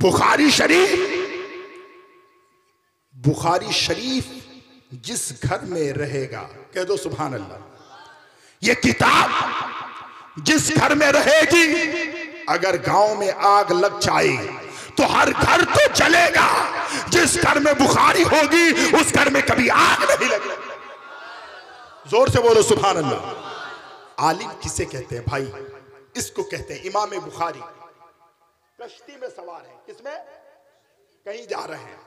बुखारी शरीफ। बुखारी शरीफ जिस घर में रहेगा, कह दो सुभान अल्लाह। ये किताब जिस घर में रहेगी, अगर गांव में आग लग जाए तो हर घर तो जलेगा। जिस घर में बुखारी होगी उस घर में कभी आग नहीं लगेगी। जोर से बोलो सुभान अल्लाह। आलिम किसे कहते हैं भाई? इसको कहते हैं इमाम बुखारी। कश्ती में सवार है, किसमें? कहीं जा रहे हैं,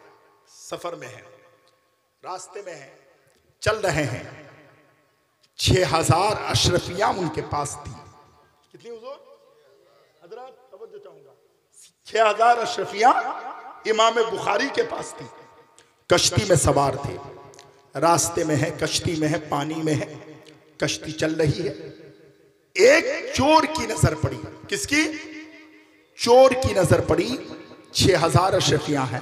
सफर में हैं, रास्ते में हैं, चल रहे हैं। 6000 अशरफियां उनके पास थी। कितनी हुजूर? हजरत तवज्जो चाहूंगा। 6000 अशरफियां इमाम बुखारी के पास थी। कश्ती में सवार थे, रास्ते में है, कश्ती में है, पानी में है, कश्ती चल रही है। एक चोर की नजर पड़ी। किसकी? चोर की नजर पड़ी। 6000 अशरफियां हैं।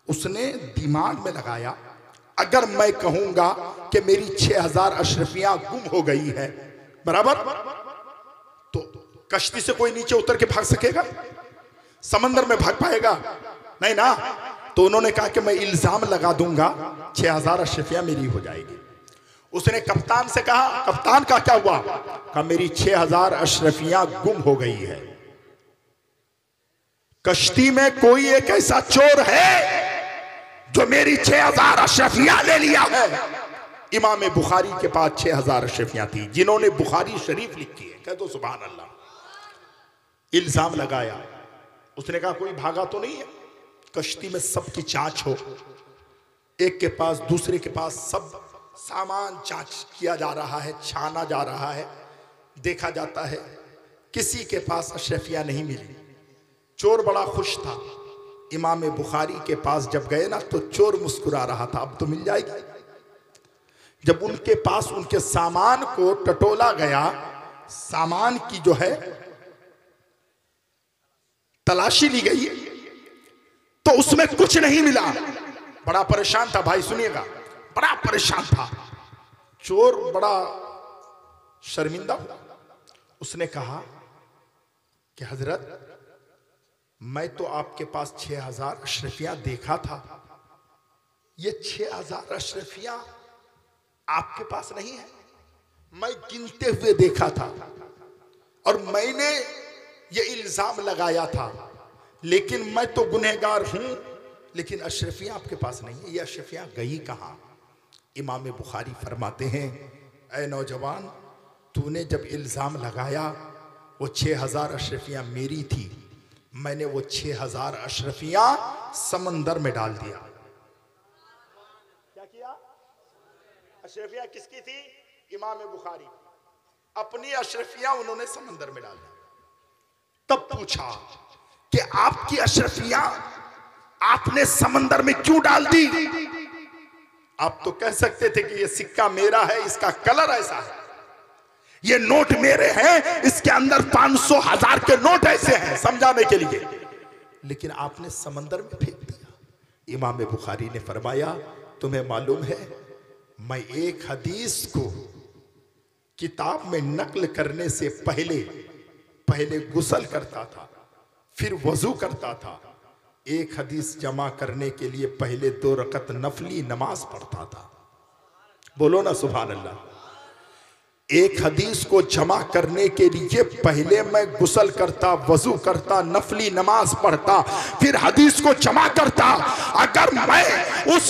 उसने दिमाग में लगाया, अगर मैं कहूंगा कि मेरी 6000 अशरफियां गुम हो गई है, बराबर, तो कश्ती से कोई नीचे उतर के भाग सकेगा? समंदर में भाग पाएगा? नहीं ना। तो उन्होंने कहा कि मैं इल्जाम लगा दूंगा, 6000 अशरफियां मेरी हो जाएगी। उसने कप्तान से कहा, कप्तान का क्या हुआ? कहा मेरी 6000 अशरफियां गुम हो गई है। कश्ती में कोई एक ऐसा चोर है जो मेरी 6000 अशरफियां ले लिया है। इमाम बुखारी के पास 6000 अशरफियां थी, जिन्होंने बुखारी शरीफ लिखी है। कह दो सुभान अल्लाह। इल्जाम लगाया। उसने कहा कोई भागा तो नहीं है? कश्ती में सबकी जांच हो, एक के पास दूसरे के पास सब सामान जांच किया जा रहा है, छाना जा रहा है, देखा जाता है, किसी के पास अशरफियां नहीं मिली। चोर बड़ा खुश था। इमाम बुखारी के पास जब गए ना, तो चोर मुस्कुरा रहा था, अब तो मिल जाएगी। जब उनके पास उनके सामान को टटोला गया, सामान की जो है तलाशी ली गई, तो उसमें कुछ नहीं मिला। बड़ा परेशान था भाई, सुनिएगा, बड़ा परेशान था। चोर बड़ा शर्मिंदा हुआ। उसने कहा कि हजरत, मैं तो आपके पास 6000 अशरफियां देखा था, ये 6000 अशरफियां आपके पास नहीं है। मैं गिनते हुए देखा था और मैंने ये इल्जाम लगाया था, लेकिन मैं तो गुनहगार हूं, लेकिन अशरफियां आपके पास नहीं है। ये अशरफियां गई कहां? इमाम बुखारी फरमाते हैं, ऐ नौजवान, तूने जब इल्जाम लगाया वो 6000 अशरफियां मेरी थी, मैंने वो 6000 अशरफियां समंदर में डाल दिया। क्या किया? अशरफियां किसकी थी? इमाम बुखारी। अपनी अशरफियां उन्होंने समंदर में डाल दिया। तब पूछा कि आपकी अशरफियां आपने समंदर में क्यों डाल दी? आप तो कह सकते थे कि ये सिक्का मेरा है, इसका कलर ऐसा है, ये नोट मेरे हैं, इसके अंदर 500 1000 के नोट ऐसे हैं, समझाने के लिए, लेकिन आपने समंदर में फेंक दिया। इमाम बुखारी ने फरमाया, तुम्हें मालूम है मैं एक हदीस को किताब में नकल करने से पहले पहले गुस्ल करता था, फिर वजू करता था। एक हदीस जमा करने के लिए पहले 2 रकत नफली नमाज पढ़ता था। बोलो ना सुभान अल्लाह। एक हदीस को जमा करने के लिए पहले मैं गुस्ल करता, वजू करता, नफली नमाज पढ़ता, फिर हदीस को जमा करता। अगर मैं उस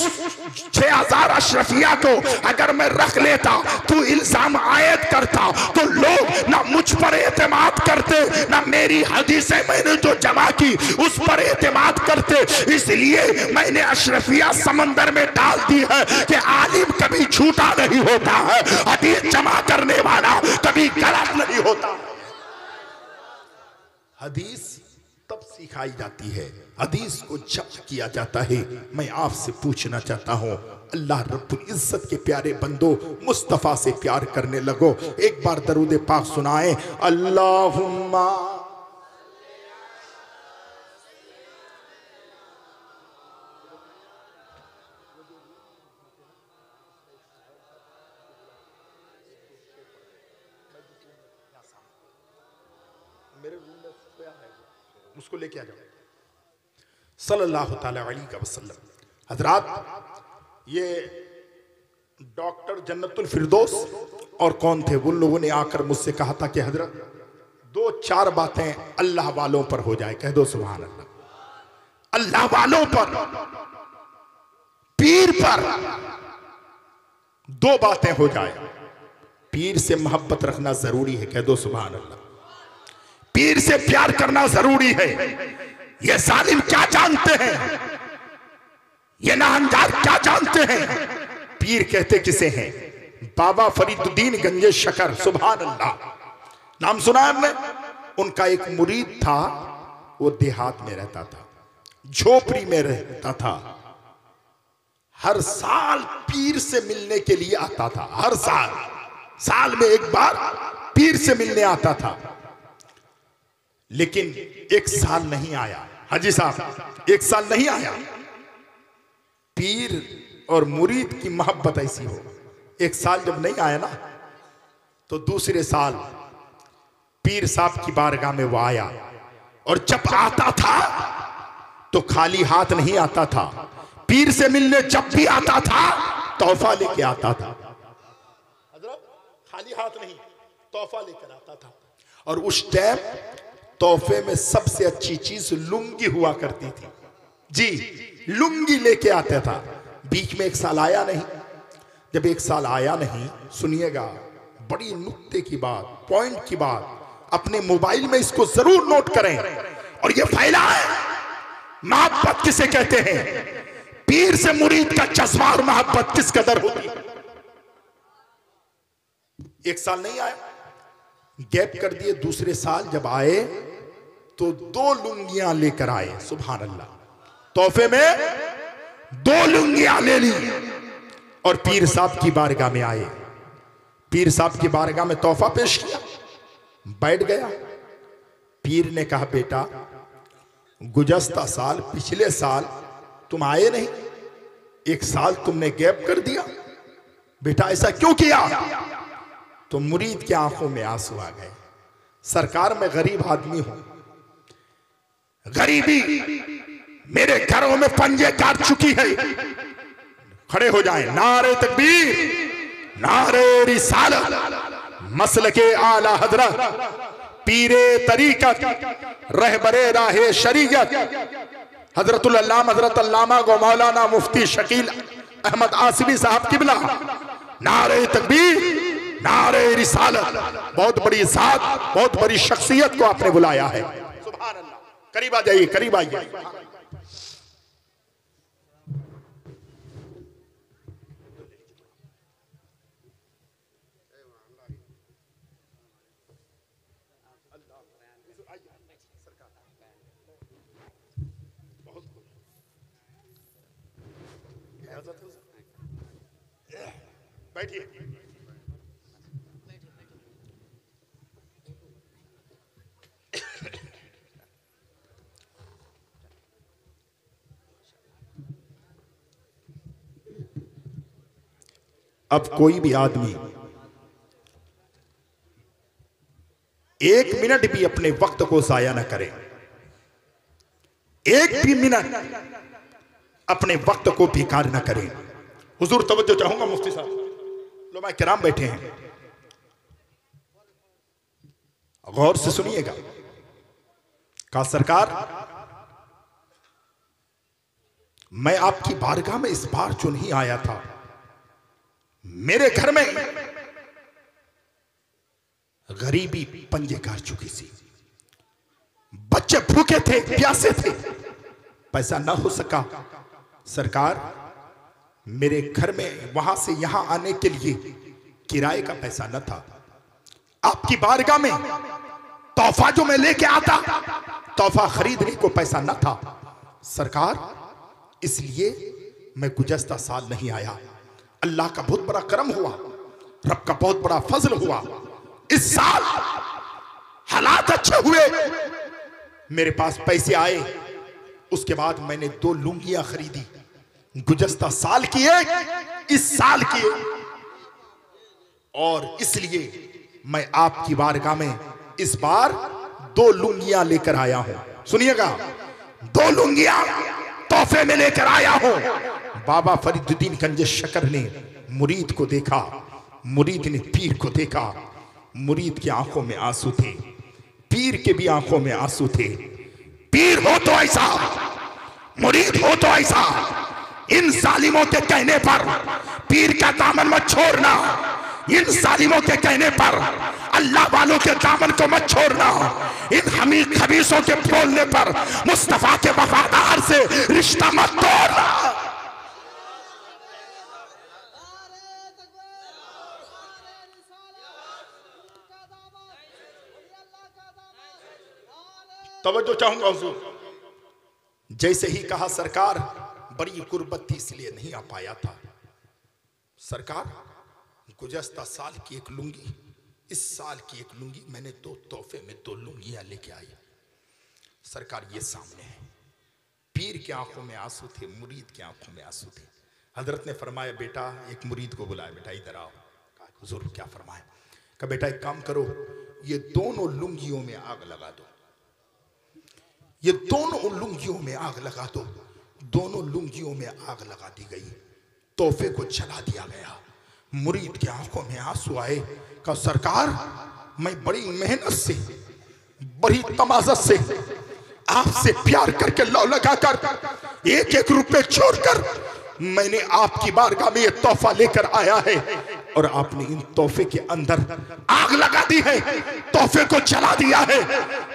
6000 अशरफिया को अगर मैं रख लेता तो इल्जाम आयद करता तो लोग ना मुझ पर एतमाद करते, ना मेरी हदीसें मैंने जो जमा की उस पर एतमाद करते। इसलिए मैंने अशरफिया समंदर में डाल दी है कि आलिम कभी झूठा नहीं होता है, हदीस जमा करने वाला कभी गलत नहीं होता। हदीस तब सिखाई जाती है, हदीस को जब्त किया जाता है। मैं आपसे पूछना चाहता हूं, अल्लाह रब्बुल इज्जत के प्यारे बंदो, मुस्तफा से प्यार करने लगो। एक बार दरूद पाक सुनाए। अल्लाहुम्मा उसको लेके आ जाओ सल्लल्लाहु ताला अलैहि वसल्लम। हजरात, ये डॉक्टर जन्नतुल फिरदौस और कौन थे, उन लोगों ने आकर मुझसे कहा था कि हजरत 2-4 बातें अल्लाह वालों पर हो जाए। कह दो सुभान अल्लाह। अल्लाह वालों पर, पीर पर 2 बातें हो जाए। पीर से मोहब्बत रखना जरूरी है। कह दो सुभान अल्लाह। पीर से प्यार करना जरूरी है। ये जालिम क्या जानते हैं, ये नाहंजार क्या जानते हैं। पीर कहते किसे हैं? बाबा फरीदुद्दीन गंजे शकर, सुभान अल्लाह। नाम सुना है आपने? उनका एक मुरीद था, वो देहात में रहता था, झोपड़ी में रहता था। हर साल पीर से मिलने के लिए आता था। हर साल में एक बार पीर से मिलने आता था। लेकिन 1 साल नहीं आया। हाजी साहब, 1 साल नहीं आया। पीर और मुरीद की मोहब्बत ऐसी हो, 1 साल जब नहीं आया ना, तो दूसरे साल पीर साहब की बारगाह में वो आया। और जब आता था तो खाली हाथ नहीं आता था। पीर से मिलने जब भी आता था तोहफा लेके आता था। खाली हाथ नहीं, तोहफा लेकर आता था। और उस टाइम तोहफे में सबसे अच्छी चीज लुंगी हुआ करती थी। जी, लुंगी लेके आता था। बीच में 1 साल आया नहीं। जब 1 साल आया नहीं, सुनिएगा बड़ी नुक्ते की बात, पॉइंट की बात, अपने मोबाइल में इसको जरूर नोट करें और ये फैलाएं। मोहब्बत किसे कहते हैं? पीर से मुरीद का जज्बा और मोहब्बत किस कदर होती है। 1 साल नहीं आया, गैप कर दिए। दूसरे साल जब आए तो 2 लुंगियां लेकर आए। सुभान अल्लाह। तोहफे में 2 लुंगियां ले ली और पीर साहब की बारगाह में आए। पीर साहब की बारगाह में तोहफा पेश किया, बैठ गया। पीर ने कहा, बेटा गुज़श्ता साल, पिछले साल तुम आए नहीं, 1 साल तुमने गैप कर दिया। बेटा ऐसा क्यों किया? तो मुरीद की आंखों में आंसू आ गए। सरकार, मैं गरीब आदमी हूं, गरीबी मेरे घरों में पंजे काट चुकी है। खड़े हो जाएं। नारे तकबीर, नारे रिसालत, मसलके आला हजरत, पीरे तरीकत, रहबरे राहे शरीयत, हजरतुल अल्लामा हजरत अल्लामा गो मौलाना मुफ्ती शकील अहमद आसिमी साहब किबला। नारे तकबीर, नारे रिसालत। बहुत बड़ी जात, बहुत बड़ी शख्सियत को आपने बुलाया है। सुभान अल्लाह। करीब आ जाइए, करीब आइए। बैठिए। अब कोई भी आदमी 1 मिनट भी अपने वक्त को जाया न करे, 1 भी मिनट अपने वक्त को बेकार न करे। हुजूर तवज्जो चाहूंगा, मुफ्ती साहब लोग किराम बैठे हैं, गौर से सुनिएगा। कहा सरकार मैं आपकी बारगाह में इस बार जो नहीं आया था, मेरे घर में गरीबी पंजे कर चुकी थी, बच्चे भूखे थे, प्यासे थे, पैसा ना हो सका। सरकार मेरे घर में वहां से यहां आने के लिए किराए का पैसा न था, आपकी बारगाह में तोहफा जो मैं लेके आता, तोहफा खरीदने को पैसा न था सरकार, इसलिए मैं गुज़श्ता साल नहीं आया। अल्लाह का बहुत बड़ा करम हुआ, रब का बहुत बड़ा फजल हुआ, इस साल हालात अच्छे हुए, मेरे पास पैसे आए। उसके बाद मैंने 2 लुंगियां खरीदी, गुज़श्ता साल की एक, इस साल की एक, और इसलिए मैं आपकी बारगाह में इस बार 2 लुंगियां लेकर आया हूं। सुनिएगा, 2 लुंगियां तोहफे में लेकर आया हूं। बाबा फरीदुद्दीन गंज शकर ने मुरीद को देखा, मुरीद ने पीर को देखा, मुरीद की आंखों में आंसू थे, पीर के भी आंखों में आंसू थे। पीर हो तो ऐसा, मुरीद हो तो ऐसा, इन जालिमों के कहने पर पीर का दामन मत छोड़ना, इन जालिमों के कहने पर अल्लाह वालों के दामन को मत छोड़ना, इन हमीद खबीसों के बोलने पर मुस्तफा के वफादार से रिश्ता मत तोड़ना। तवज्जो चाहूंगा हुजूर, जैसे ही कहा सरकार बड़ी गुर्बत थी इसलिए नहीं आ पाया था। सरकार गुज़श्ता साल की 1 लुंगी, इस साल की 1 लुंगी, मैंने 2 तोहफे में 2 लुंगियां लेके आई। सरकार ये सामने है। पीर की आंखों में आंसू थे, मुरीद की आंखों में आंसू थे। हजरत ने फरमाया बेटा, एक मुरीद को बुलाया, बेटा इधर आओ। कहा हुजूर क्या फरमाया? कहा बेटा एक काम करो, ये दोनों लुंगियों में आग लगा दो, ये दोनों लुंगियों में आग लगा दो। दोनों लुंगियों में आग लगा दी गई, तोहफे को जला दिया गया। मुरीद की आंखों में आंसू आए। कहा सरकार मैं बड़ी मेहनत से, बड़ी तमाज़त से आपसे प्यार करके लौ लगाकर 1-1 रुपए छोड़कर मैंने आपकी बारगाह में ये तोहफा लेकर आया है, और आपने इन तोहफे के अंदर आग लगा दी है, तोहफे को जला दिया है।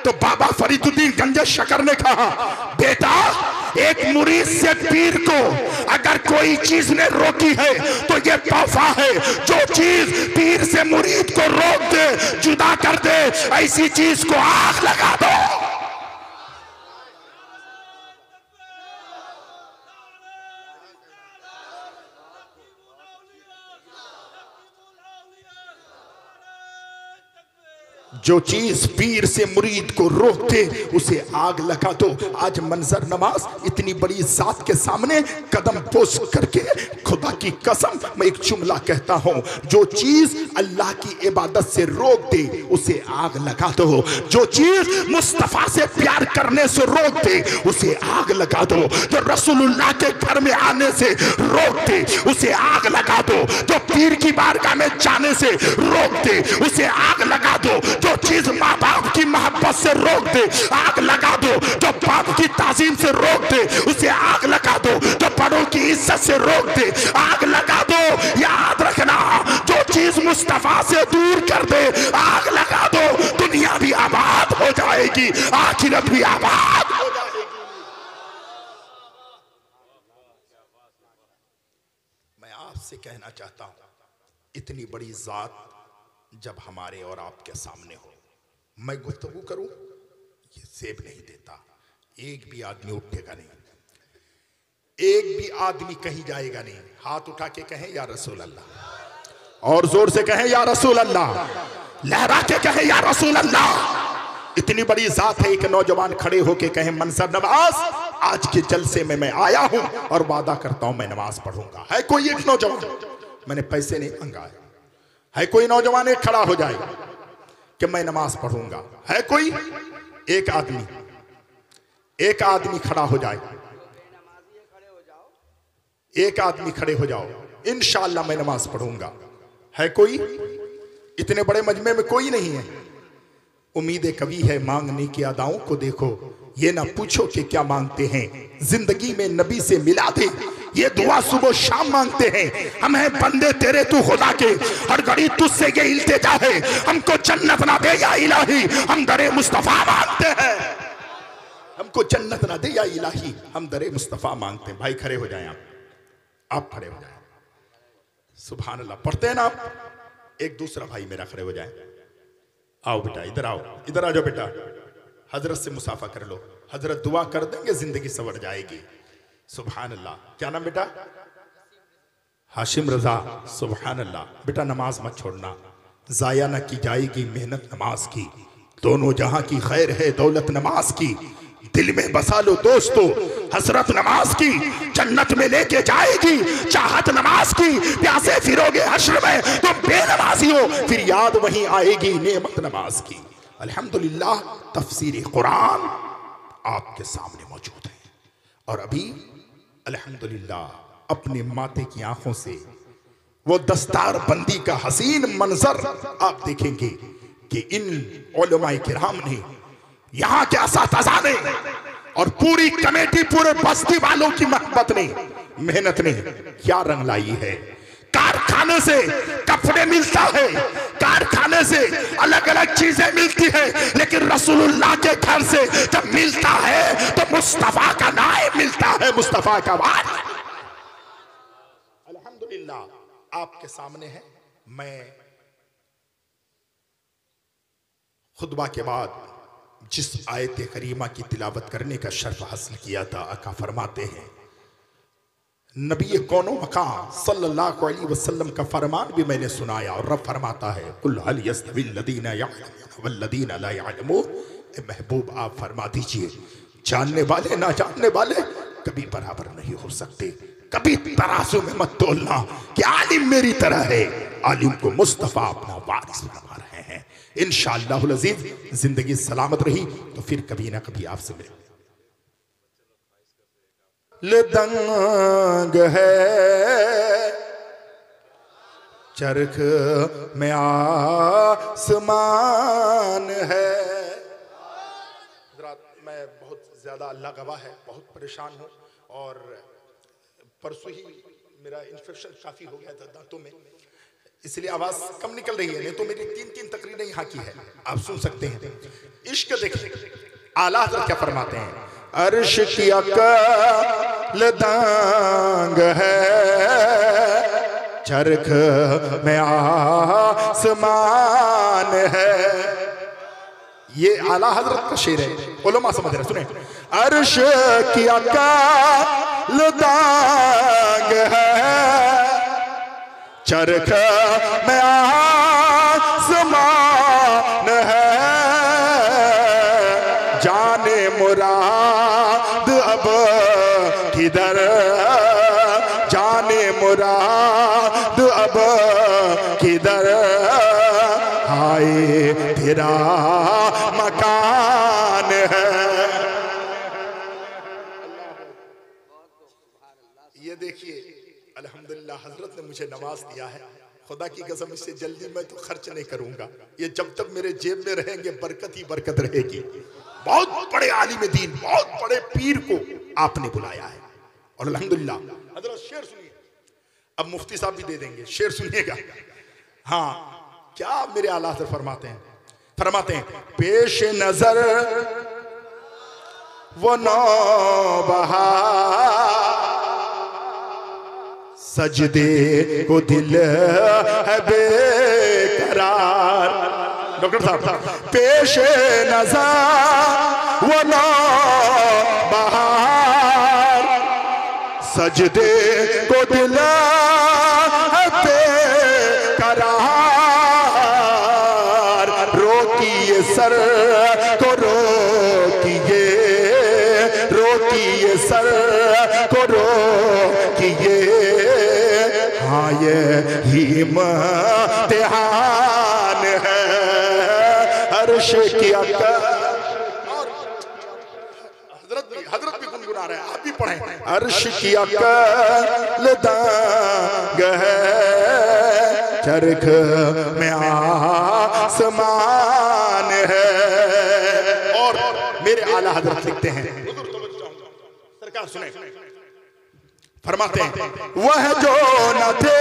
तो बाबा फरीदुद्दीन गंज शकर ने कहा बेटा, एक मुरीद से पीर को अगर कोई चीज ने रोकी है तो ये तोहफा है। जो चीज पीर से मुरीद को रोक दे, जुदा कर दे, ऐसी चीज को आग लगा दो। जो चीज पीर से मुरीद को रोक दे उसे आग लगा दो। आज मंजर नमाज इतनी बड़ी जात के सामने कदम पोस करके खुदा की कसम मैं एक जुमला कहता हूं, जो चीज अल्लाह की इबादत से रोक दे उसे आग लगा दो। जो चीज मुस्तफा से प्यार करने से रोक दे उसे आग लगा दो। जो रसूलुल्लाह के घर में आने से रोक दे उसे आग लगा दो। जो पीर की बारगाह में जाने से रोक दे उसे आग लगा दो। जो चीज माँ बाप की मोहब्बत से रोक दे आग लगा दो। जो बाप की ताजीम से रोक दे उसे आग लगा दो। जो बड़ों की इज्जत से रोक दे आग लगा दो। याद रखना, जो चीज मुस्तफा से दूर कर दे आग लगा दो। दुनिया भी आबाद हो जाएगी, आखिरत भी आबाद हो जाएगी। मैं आपसे कहना चाहता हूं, इतनी बड़ी जात जब हमारे और आपके सामने हो, मैं गुफ्तगू करूं, ये सेब नहीं देता। एक भी आदमी उठेगा नहीं, एक भी आदमी कहीं जाएगा नहीं। हाथ उठा के कहें या रसूल अल्लाह, और जोर से कहें या रसूल अल्लाह, लहरा के कहें या रसूल अल्लाह। इतनी बड़ी जात है। एक नौजवान खड़े होके कहें मंसर नवाज, आज के जलसे में मैं आया हूं और वादा करता हूं मैं नमाज पढ़ूंगा। है कोई एक नौजवान? मैंने पैसे नहीं मंगाए। है कोई नौजवान एक खड़ा हो जाए कि मैं नमाज पढ़ूंगा? है कोई? एक आदमी खड़ा हो जाए, एक आदमी खड़े हो जाओ, इंशाअल्लाह मैं नमाज पढ़ूंगा। है कोई? इतने बड़े मजमे में कोई नहीं है। उम्मीद कभी है मांगने की अदाओं को देखो, ये ना पूछो कि क्या मांगते हैं, जिंदगी में नबी से मिला दे, ये दुआ सुबह शाम मांगते हैं। हम हैं बंदे तेरे तू खुदा के, हर घड़ी तुझसे ये इल्तिजा है, हमको जन्नत ना दे या इलाही, हम दरे मुस्तफा मांगते हैं। हमको जन्नत ना दे या इलाही, हम दरे मुस्तफा मांगते हैं। भाई खड़े हो जाएं, आप खड़े हो जाएं। सुभान अल्लाह पढ़ते हैं ना आप? एक दूसरा भाई मेरा खड़े हो जाए। आओ बेटा, इधर आओ, इधर आ जाओ बेटा, हजरत से मुसाफा कर लो, हजरत दुआ कर देंगे, जिंदगी संवर जाएगी। सुभान अल्लाह। क्या नाम बेटा? हाशिम रजा। सुभान अल्लाह। बेटा नमाज मत छोड़ना, जाया न की जाएगी मेहनत नमाज की, दोनों जहां की खैर है दौलत नमाज की, दिल में बसा लो दोस्तों हसरत नमाज की, जन्नत में लेके जाएगी चाहत नमाज की, प्यासे फिरोगे हश्र में तो बेनमाजी हो, फिर याद वहीं आएगी नेमत नमाज की। अल्हम्दुलिल्लाह तफसीर कुरान आपके सामने मौजूद है, और अभी अल्हम्दुलिल्लाह अपने माते की आंखों से वो दस्तार बंदी का हसीन मंजर आप देखेंगे कि इन उलमाए किराम ने, यहाँ के असातिज़ा ने और पूरी कमेटी, पूरे बस्ती वालों की मोहब्बत ने, मेहनत ने क्या रंग लाई है। कारखाने से कपड़े मिलता है, कारखाने से अलग अलग चीजें मिलती है, लेकिन रसूलुल्लाह के घर से जब मिलता है तो मुस्तफा का नाम मिलता है, मुस्तफा का वार। अल्हम्दुलिल्लाह आपके सामने है। मैं खुतबा के बाद जिस आयत करीमा की तिलावत करने का शर्फ हासिल किया था, आका फरमाते हैं, नबी कौनो मकाम सल्लल्लाहु अलैहि वसल्लम का फरमान भी मैंने सुनाया, और रब फरमाता है कुल हल यस्तविल लदीना यअलमून वल्लदीना ला यअलमून। ए महबूब आप फरमा दीजिए, जानने वाले ना जानने वाले कभी बराबर नहीं हो सकते। कभी तराजू में मत तोलना कि आलिम मेरी तरह है, आलिम को मुस्तफा अपना वारिस बना रहे हैं। इंशाअल्लाहुल अज़ीज़ जिंदगी सलामत रही तो फिर कभी ना कभी आपसे मिले। दंग है चरख में आसमान है। मैं बहुत ज्यादा, अल्लाह गवाह है, बहुत परेशान हूँ, और परसों ही मेरा इन्फेक्शन काफी हो गया था दांतों में, इसलिए आवाज कम निकल रही है, नहीं तो मेरी 3 तकरीरें यहाँ की है, आप सुन सकते हैं। इश्क देखिए आला हज़रत क्या फरमाते हैं, अर्श की अकल दांग है चरख में आसमान है। ये आला हजरत का शेर है, उलमा समझ रहे, सुने। अर्श की अकल दांग है चरख में आसमान है, जाने मुराद अब किधर, जाने मुराद अब किधर, हाय तेरा मकान है। ये देखिए अल्हम्दुलिल्लाह हजरत ने मुझे नवाज दिया है, खुदा की कसम इससे जल्दी मैं तो खर्च नहीं करूंगा, ये जब तक मेरे जेब में रहेंगे बरकत ही बरकत रहेगी। बहुत बड़े आलिम दीन, बहुत बड़े पीर को आपने बुलाया है, और अल्हम्दुलिल्लाह। हजरत शेर सुनिए, अब मुफ्ती साहब भी दे देंगे, शेर सुनिएगा। हाँ, क्या मेरे आला हज़रत फरमाते हैं, पेश नजर वो नौबहार, सजदे को दिल है बेकरार। डॉक्टर साहब, पेश नजर वो नौबहार, सजदे को दिल है बेकरार, रोकिए सर को रोकिए, रोकिए सर को रोकिए, हाँ यही इम्तिहान है अर्श की अकल। हजरत भी गुनगुना रहे हैं, आप भी पढ़ें। अर्श की अकल दांग है चरख में आसमान है। और मेरे आला हजरत लिखते हैं, सरकार सुने, फरमाते हैं वह जो न थे,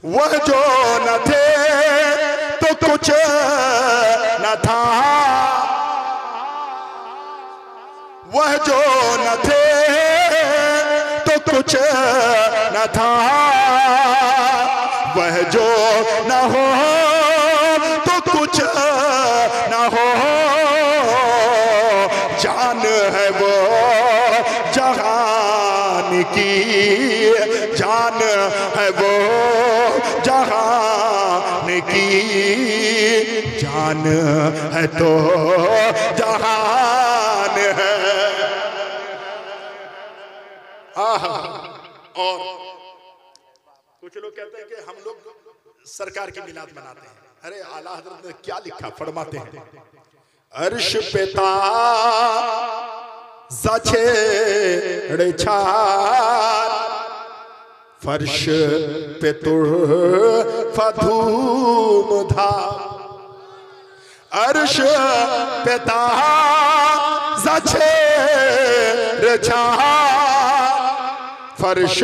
वह जो न थे तो कुछ न था, वह जो न थे तो कुछ न था, वह जो न हो तो कुछ न हो, जान है वो जहान की, जान है वो जहान की, जान है तो जहान है। और कुछ लोग कहते हैं कि हम लोग सरकार की मिलाद मनाते हैं। अरे आला हजरत ने क्या लिखा, फरमाते हैं अर्श पे ताज़ा छेड़े छार, फर्श पे तुर्फ़ा धूम धाम, अर्श पे ताज़ा छेड़े छार, फर्श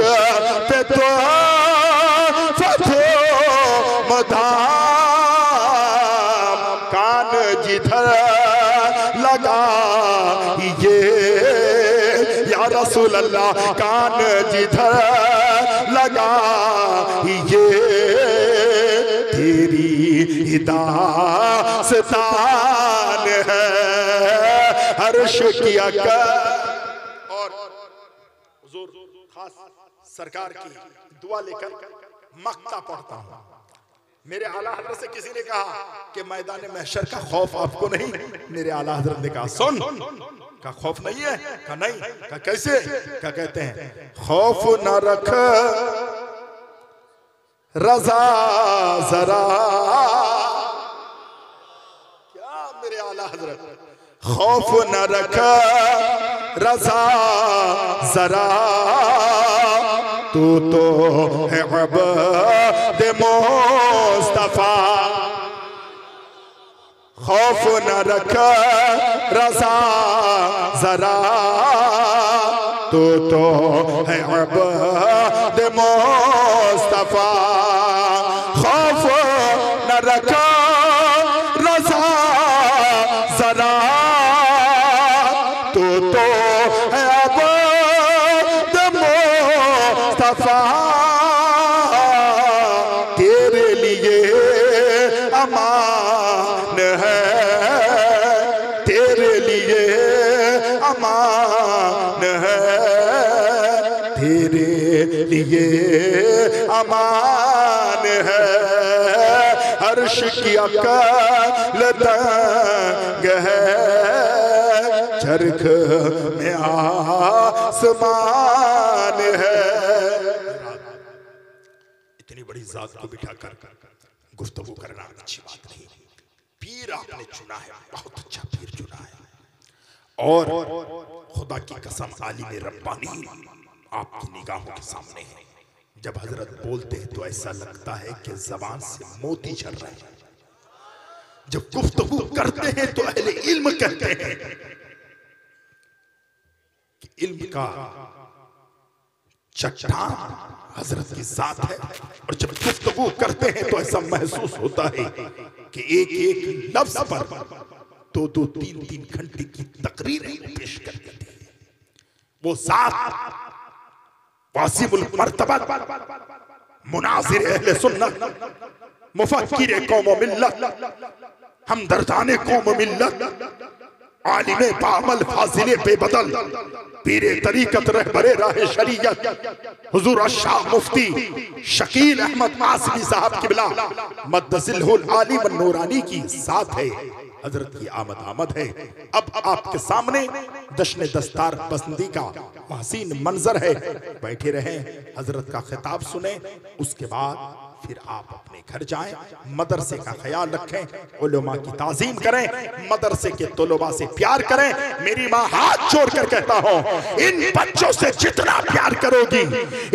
पे तुर्फ़ा धूम धाम, कान जिधर लगा ये या रसूल अल्लाह, कान जिधर लगा ये तेरी दास्तान है अर्श की अकल। और हुजूर खास सरकार की दुआ लेकर मक्ता पढ़ता हूं। मेरे आला हजरत से किसी ने कहा कि मैदान महशर का खौफ आपको नहीं? मेरे आला हजरत ने कहा सुन, का खौफ नहीं है? का नहीं। का कैसे? क्या कहते हैं खौफ न रख रजा जरा, क्या मेरे आला हजरत, खौफ न रख रजा जरा, तू तो है अब्द मुस्तफा, खौफ न रख रजा जरा, तू तो है अब्द मुस्तफा, खौफ न रख रजा जरा, तू तो है अब्द मुस्तफा, तेरे लिए अमान है, तेरे लिए अमान है, तेरे लिए अमान है अर्श की अकल दंग है चरख में आसमान है। इतनी बड़ी जात को बिठाकर गुफ्तगू करना अच्छी बात नहीं। पीर आपने चुना है, बहुत अच्छा पीर चुना है। और खुदा की कसम आलिम रब्बानी आपकी निगाहों के सामने है। जब हजरत बोलते हैं तो ऐसा लगता है कि जबान से मोती झर रहे हैं। जब गुफ्तगू करते हैं तो अहले इल्म कहते हैं कि इल्म का चट्टान हजरत की जात है। और जब गुफ्तगू करते हैं तो ऐसा महसूस होता है कि एक एक लफ्ज पर 2-3 घंटे की तकरीर पेश कर देते हैं। वो जात वासिमुल मर्तबत, मुनाजिर अहले सुन्नत, मुफक्किर कौम व मिल्लत, हमदर्दाने कौम व मिल्लत, आलिमे बामल फाजिले बेबदल, पीरे तरीकत रहबरे राहे शरीयत, हुजूर शाह मुफ्ती शकील अहमद आसमी साहब किबला मद्दसिलहुल आलिम नूरानी की साथ है। हजरत की आमद है। अब आपके सामने जश्न दस्तार बसंती का हसीन मंजर है, बैठे रहें, हजरत का खिताब सुने, उसके बाद फिर आप अपने घर जाएं, मदरसे का ख्याल रखें, उलमा की ताजीम करें, मदरसे के तलबा से प्यार करें। मेरी माँ हाथ जोड़ कर कहता हूं, इन बच्चों से जितना प्यार करोगी,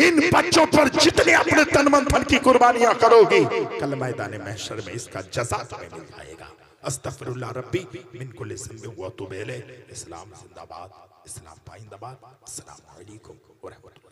इन बच्चों पर जितने अपने तन मन धन की कुर्बानियां करोगी, कल मैदान महशर में इसका जज़ा तुम्हें मिल जाएगा। अस्तगफिरुल्लाह रब्बी मिन कुल्लि ज़ंबिन व अतूबु इलैह। इस्लाम जिंदाबाद, इस्लाम पाइंदाबाद। अस्सलामु अलैकुम व रहमतुल्लाह।